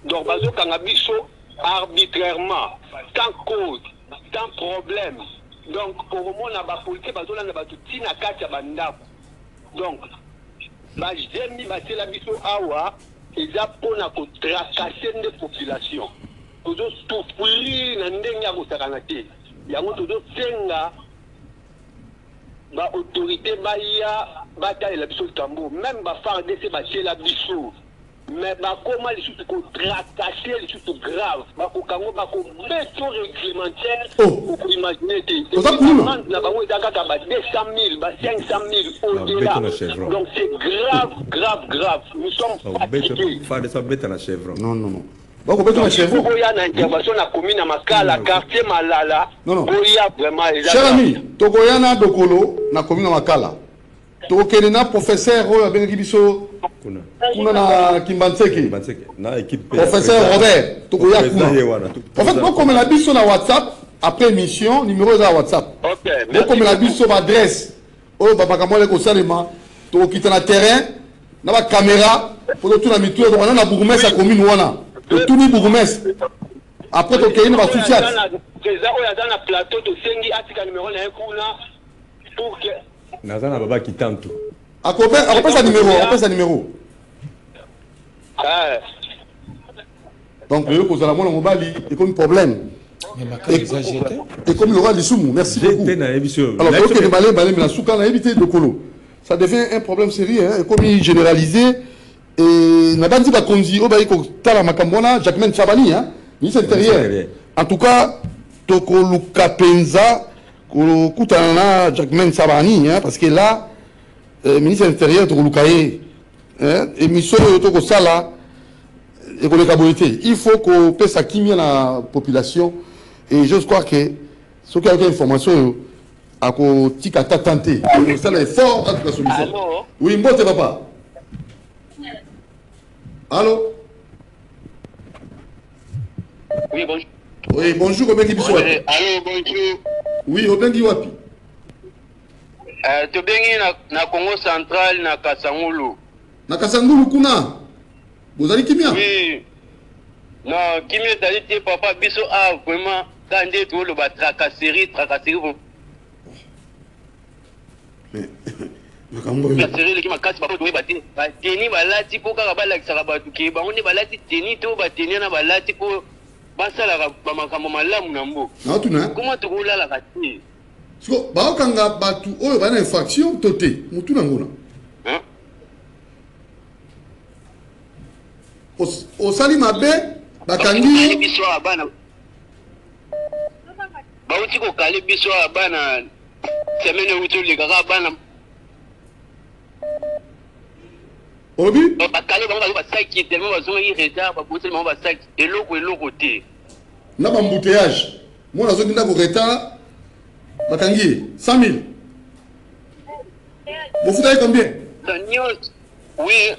Donc bazo kanga biso arbitrairement, sans cause, sans problème. Donc, pour le moment, la politique, la politique, la donc, j'aime la biso awa, ils ont pour tracasser les populations. Ils ont souffrir dans les gens. Ils ont senga l'autorité bataille la biso tambour. Même la phare de ces la biso. Mais comment les choses sont tracasser, les choses sont graves. Comment méthode réglementaire pour imaginer que la banque est à 200 000, 500 000 au-delà. Donc c'est grave, grave, grave. Nous sommes fatigués. Non, non, non. Donc, il y a une intervention dans la commune à Makala, quartier Malala. Non, non. Vraiment, cher ami, Togoyana Dokolo, na commune à Makala. Togokenena professeur Bengibiso. Kuna na Kimbanseke. Professeur Robert. Togoya Kuna. En fait, moi, comme la biso na WhatsApp, après émission, numéro de WhatsApp. Ok. Moi, comme la biso adresse, oh, papa Kamole Kosalema, Togokita na terrain, na la caméra, pour tout la mitou, on a na bourgmestre à commune wana. Le tout ni bourgmestre. Après, Togokenena va soucier. Président, on a dans la plateau, to sengi atika numéro na Kuna pour que. Nazana baba qui tente. À quoi sa numéro? À quoi sa numéro? Donc, le cause à la moelle mobile, il y a comme problème. Et comme le roi du Soumou, merci beaucoup. Alors, donc, il y a évité de colo. Ça devient un problème sérieux, hein, comme il est généralisé. Et n'a pas dit qu'on dit, oh, bah, il y a Makambona, Jacqueline Chabani, hein, ministre intérieur. En tout cas, Tokolo Kapenza, Koutana, Jacqueline Chabani, hein, parce que là, ministre intérieur, Tokolo Kaye, et mission Toko Sala, et qu'on est il faut qu'on paie sa kimia la population. Et je crois que ce qui a une information, à quoi tika tenté, ça est fort à la solution. Oui, bon, t'es papa. Allô? Oui, bonjour. Oui, bonjour, Obengi Biswapi. Allô, bonjour. Oui, Obengi Wapi. Tobengi na Congo central na Kasangulu. Na Kasangulu kuna? Vous allez kimia? Oui. Non, kimia t'allez papa biso a vraiment quand tu le ba tracasserie. Tracasserie qui m'a cassé pas de bâti. Ba teni balati pour ka bala kisaka batu ki ba oni balati teni to ba teni na balati ko basala ba makambo malamu na mbo. Na tuna? Comment tu roula la kati? Siko ba okanga batu oyo ba na infraction toté. Mutu na ngona. Hein? Au sali mabe bakangi biso abana bauti ko kale biso abana semaine où tu les gars bana Obi bakale bango ba saki tellement bazonga yi retard ba botel bango ba saki eloko te na ba embouteillage moi nazo kinda ko retard bakangi 100 000 vous foutez combien oui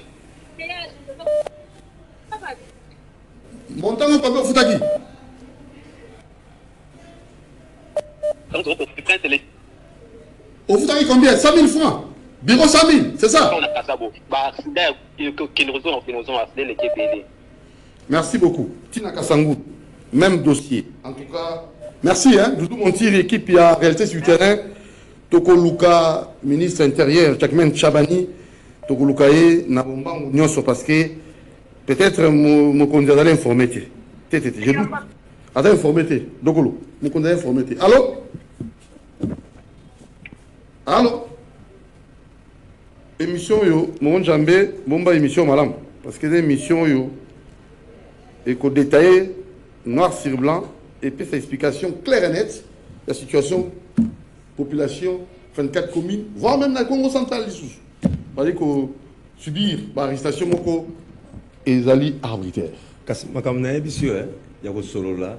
montant pas vous foutez qui donc on peut prendre les au foutez combien 100 000 francs bureau 100 000 c'est ça merci beaucoup Tina Kassangou même dossier en tout cas merci hein Doudou Montir équipe il y a réalité sur le terrain Toko Luka ministre intérieur Chakmen Chabani Toko Lukaye na bomba nyonso parce que peut-être mon candidat allait informer j'ai doute attends informer Dokolo mon candidat informer allô émission yo mon jambé bomba émission malam parce que des émissions yo et qu'on détaille noir sur blanc et puis sa explication claire et nette la situation population 24 communes voire même dans le Congo central ici parce que subir l'arrestation moko et zali arbitraire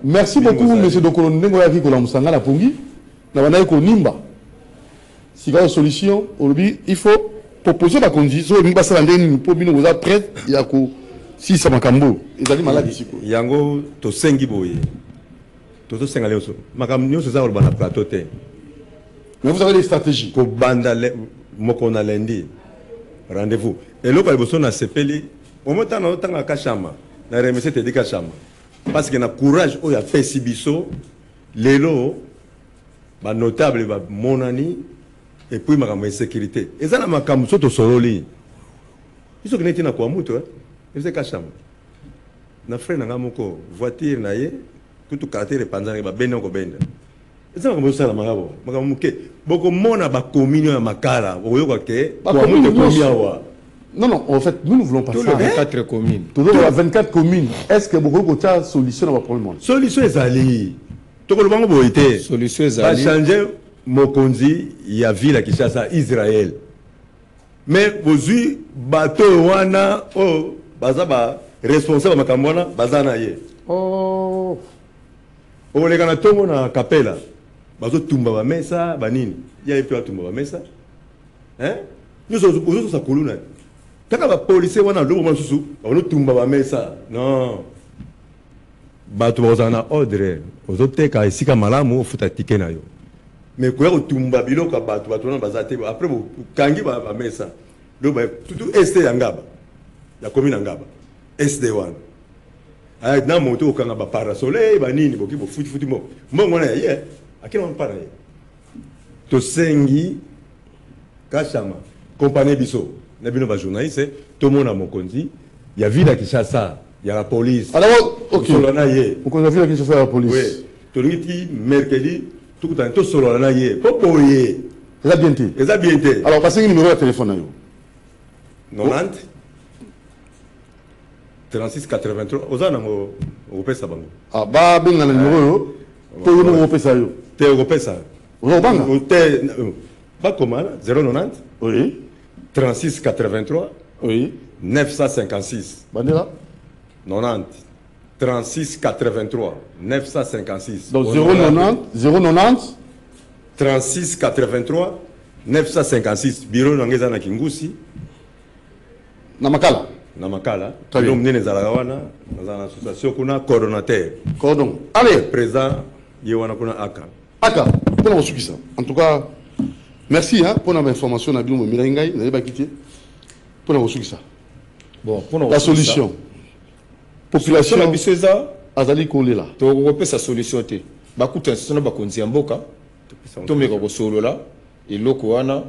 merci beaucoup monsieur Dokolo ndenge yaki kola musanga la pongi na bana ko nimba si la solution aujourd'hui il faut proposer la condition et nous passer la dernière pour nous vous prêt il y a ko si ça makambo ezali malade ici ko yango to sengi boye to senga leso makambo ça on na plateau te mais vous avez des stratégies ko banda moko na lundi rendez-vous et lo ka boso na sepeli au moment na otanga kashama na remercier te dikashama parce que na courage o ya pesibiso lelo ba notable ba monani et puis makambo de sécurité et ça na makambo soto sololi iso kineti na kwa muto c'est kashama na frère na ngamoko voiture na ye tout caractère panzana ba beno ko benda et ça makambo sala makabo makambo ke boko mona ba commune ya makala oyoka ke kwa muto komia wa non en fait nous voulons pas ça 24 communes tous les 24 communes est-ce que beaucoup de ta solution na problème solution ezali to ko bango boité solution ezali ba changer mokonzi ya ville Kinshasa Israël mais bozui bato wana o baza ba responsable makambo wana baza na ye oh oleka na tongo na kapela bazo tumba ba mesa banini ya epe tumba ba mesa hein nous ozo sa koluna taka ba policier wana lobo masusu bazo tumba ba mesa non bato baza na ordre ozo teka isika malamu futa ticket na yo mais quoi tumba biloko bato na bazate après kangi ba mesa do ba tout est yangaba ya commune ngaba SD1 ay na moto okanga ba parasoleil ba nini boki bo futi mo mbongo na ye akina on para ye to sengi kashama compagnie biso na bino ba journaliste to mona mokonzi ya ville Kinshasa ya la police alors OK solana ye mokonzi ya ville Kinshasa ya police oui to ngiti mercredi tout le temps solana ye popoye eza bien té alors passez numéro de téléphone na yo 90 36 83 ozana ngo opesa bango ah ba benga na numéro yo to yo mo opesa yo te opesa banga te ba comment 090 oui 36 83 oui 956 bandela 90 36 83 956 donc 090 36 83 956 bureau ngeza na Kingusi na makala donc nene zala wana na association kuna coordonnateur cordon allez président yewana kuna aka pour nous ça en tout cas merci hein pour l'information na bino mirangai na ba quitter pour nous ça bon pour la solution population la biseza azali kolela to ko pesa solution te bakuta sona bakonzi ya mboka to meka ko solola eloko wana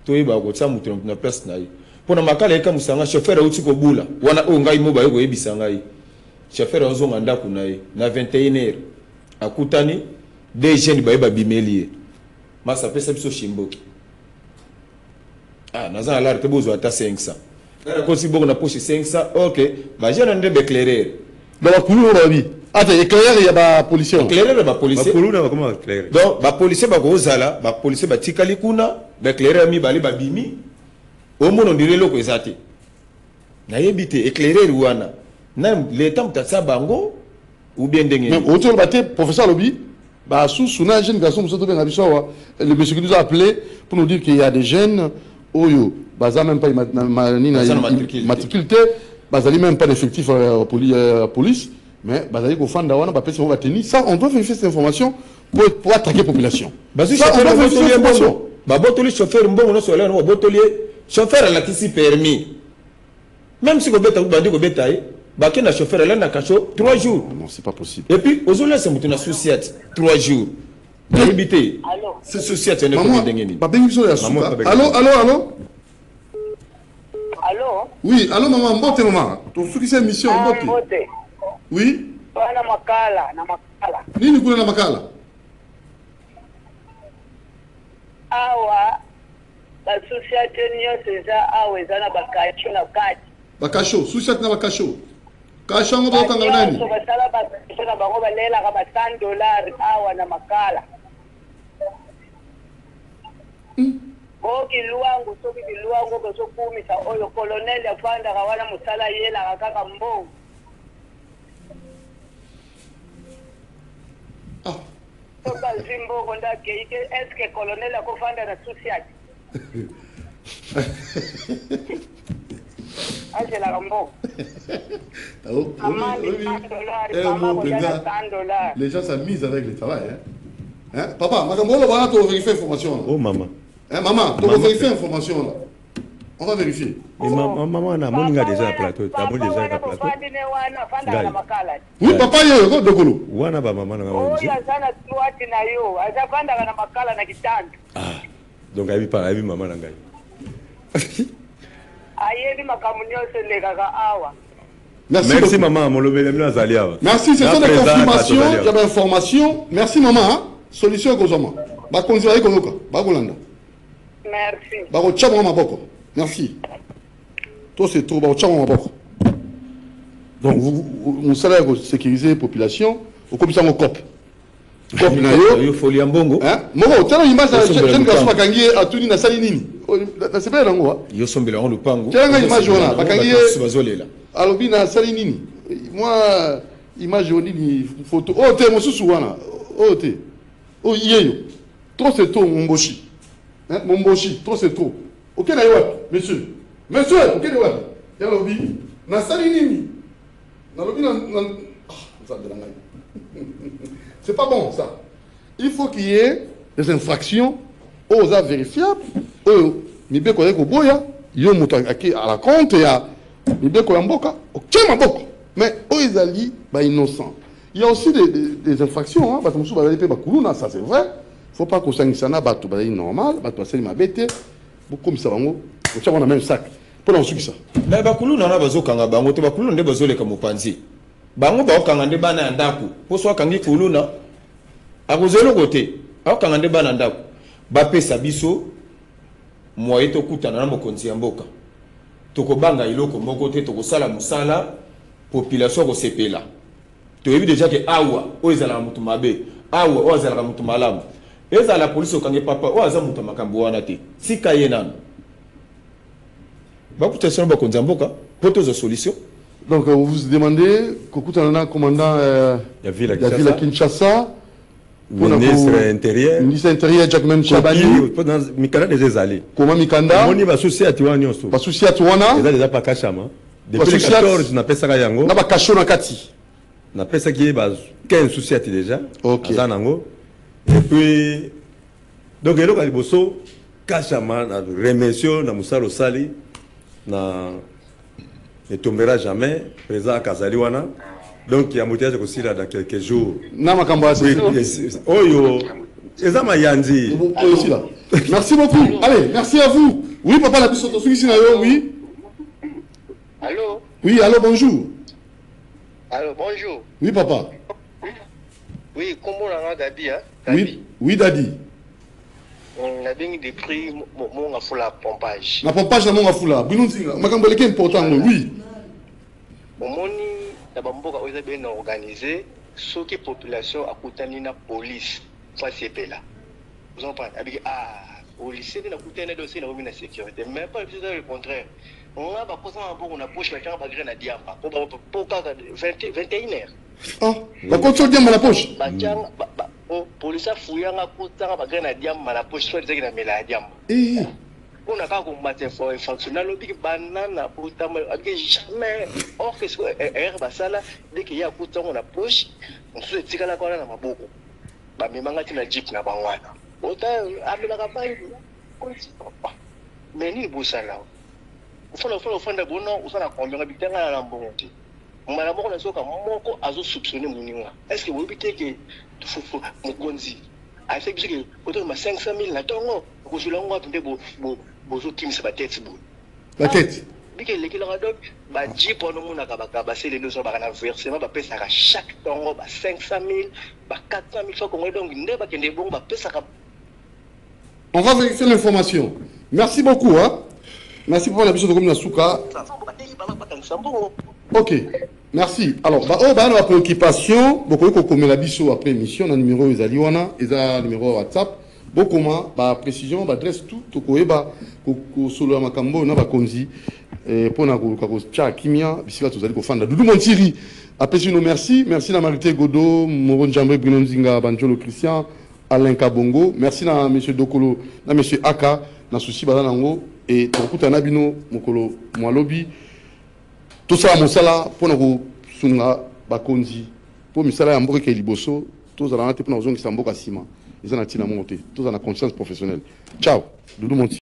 to yeba ko tsa mutu na place na ye pona makala eka musanga chauffeur uti ko bula wana o ngai mo ba yeko yebisa ngai chauffeur ozonga ndako na ye na 21h akutani des jeunes ba yeba bimelie masa pesa biso shimboki naza alarme te bozo ata 500 na ko si boko na poche 500 OK ba jeune ndembe éclairer donc kulu rabi Attends, éclaireur, il y a pas policier. Éclaireur, il y a pas policier. Comment éclairer? Donc, ba policier ba gozala, ba policier ba tikali kuna, ba éclaireur mi bali ba bimi. Au moins on dirait loko ezate. Na yebite éclaireur wana. Na l'état mutasa bango ou bien ndenge. Mais autour de bâté professeur Lobi, bah sous un jeune garçon le monsieur qui nous a appelé pour nous dire qu'il y a des jeunes oyo, bah ça même pas matriculé, bah ça même pas d'effectif police. Mais bah, ça, on doit vérifier cette information pour attaquer la population. Ça, on doit vérifier cette information. Le chauffeur, chauffeur a l'acquis permis. Même si vous avez un chauffeur, il a 3 jours. Non, c'est pas possible. Et puis, aux autres, c'est une société 3 jours. Allô? C'est société, c'est une Allô? Allô? Oui, allô, maman, mbote, maman. Tu fais cette mission, mbote. Oui? Na makala. Nini kuna na makala? Awa, la société nyonso eza awa eza na bakasho na kati. Bakasho, société na bakasho. Kasho ngo bakanga nani? So basala bakasho na bango balela ka $100 awa na makala. Oki luangu soki luangu bezokumisa oyo colonel afanda kawana musala yela kaka mbongo. Est-ce que le colonel a confondé la société? C'est la rambo. Les gens s'amusent avec le travail. Hein? Papa, madame, tu vas vérifier l'information. Oh, maman. Hein, maman, tu vas vérifier l'information. On va vérifier. Et maman, on a déjà un plateau. Oui, papa, il y a un de Golo. Wana ba maman na Ah, donc elle pas maman na ngai. Merci maman, mon lobé na zali awa. Merci, c'est ça la confirmation, il y a information. Merci maman, solution kozoma. Ba konzira ikonoka, ba kolanda. Merci. Ba ko chama maboko. Merci. Toi, c'est trop. Donc, vous salaire sécuriser la population, au comme ça, on COP. COP, il faut y ambongo. Hein? Moi, tu as l'image de jeune garçon qui a tout dit dans Salinini. C'est pas là, il sommes là, on le pango. Tu as l'image là, alors, dans Salinini. Moi, image ni photo. Oh, t'es mon sous-souana. Oh, t'es. Oh, yéyo. Trop, c'est trop, mon bochi. Mon bochi, trop, c'est trop. Ok, monsieur. Monsieur, ok, il y a lobby. Na Salinini. Na lobby, c'est pas bon, ça. Il faut qu'il y ait des infractions aux actes vérifiables. Mais bien qu'on ait boya, il y a à la compte, il y a bien qu'on ait boka. Ok, ma boka. Mais ils allient, innocents. Il y a aussi des infractions. Ça, c'est vrai. Il ne faut pas qu'on s'enguisse à normal. Comme ça, on a même sac. Pour l'ensuite ça. Mais bakulu na bazo kanga bango te bakulu nde bazo leka mopanzi. Bango ba kanga nde bana ndaku. Po so kangi kuluna. Akozelo kote. Akanga nde bana ndaku. Ba pesa biso moye to kutana na mokonzi ya mboka. Toko banga iloko moko te toko sala musala population ko sepela. To yebi déjà que awa o ezala mutu mabe. Awa o ezala mutu malamu. Eza la police okange papa o aza mutu makambo wana te. Sika yenana. Solution. Donc vous vous demandez, Kokutana, commandant la ville à Kinshasa, ministre intérieur, Jack Même Chabani, Mikanda des allées. Comment Mikanda? On y va soucier à Tuani. Pas soucier à Tuana. Il y a pas Kachama. Depuis le 14, on appelle ça Yango. On a pas Kachona Kati. On appelle ça qui est 15 soucis déjà. Ok. Et puis, donc, il y a le Bosso, Kachama, remercions, na Moussalo Sali. Ne tombera jamais, président Kazaliwana. Donc il y a un moitié aussi là dans quelques jours. Merci beaucoup. Allez, merci à vous. Oui, papa, la puissance ici, oui. Allô? Oui, allô, bonjour. Allô, bonjour. Oui, papa. Oui, comment on a Dadi, hein? Oui, oui, Dadi. On a bien des prix, mon a fait la pompage. La pompage, mon a fait la. Ma cambo est important, oui. Au moni, la bamboka, vous avez bien organisé. ce qui population a coûté la police face à là. Vous en parlez avec au lycée de la coûté dossier la sécurité, mais pas le contraire. On a pas posé un bon on a poche la carte à diamba pour 21h. Ah, bah quand tu dis dans la poche. Police a fouillé un coup de temps à diamba la poche soit des la diamba. On a pas combattu pour un fonctionnaire lobby banane pour jamais. Or que ce basala dès qu'il y a un coup de temps on a poche, on se tire la colonne à ma boko. Bah mais manga tina jeep na bangwana. Ota amela ka pai. Mais ni bosala. Faut fanda bono usana kombanga bitanga na mbongo. Mala moko na soka moko azo soupçonner muninga. Est-ce que vous bitez que tufufu mukonzi a fait que autour de 500 000 na tongo ko zulongo tunde bozo kimisa ba tête bo. La tête. Bike leki la donc ba jeep ono mona ka ba c'est les deux ba na versement ba pesa ka chaque tongo ba 500 000 ba 400 000 fois ko donc nde ba kende bon ba pesa ka. On va vérifier l'information. Merci beaucoup hein. Merci pour la vision de comme Nasuka. Ok, merci. Alors, on a une préoccupation. Beaucoup de comme la biso après émission, le numéro est Aliwana, et le numéro WhatsApp. Beaucoup de précision, adresse tout. Tout le solo makambo na bakonzi pour na ko cha kimia bisika tozali ko fanda. Doudou Montiri. Après nous merci na Marité Godo, Moron Jambre Bruno Nzinga, Banjolo Christian, Alain Kabongo. Merci na monsieur Dokolo, na monsieur Aka, na souci balanango. Et tokuta na bino mokolo mwalobi tout ça mosala pona ko sunga bakonzi po misala ya mboka ke liboso to za na te pona ozongisa mboka sima ezana tina monte to za na conscience professionnelle. Ciao Doudou Monti.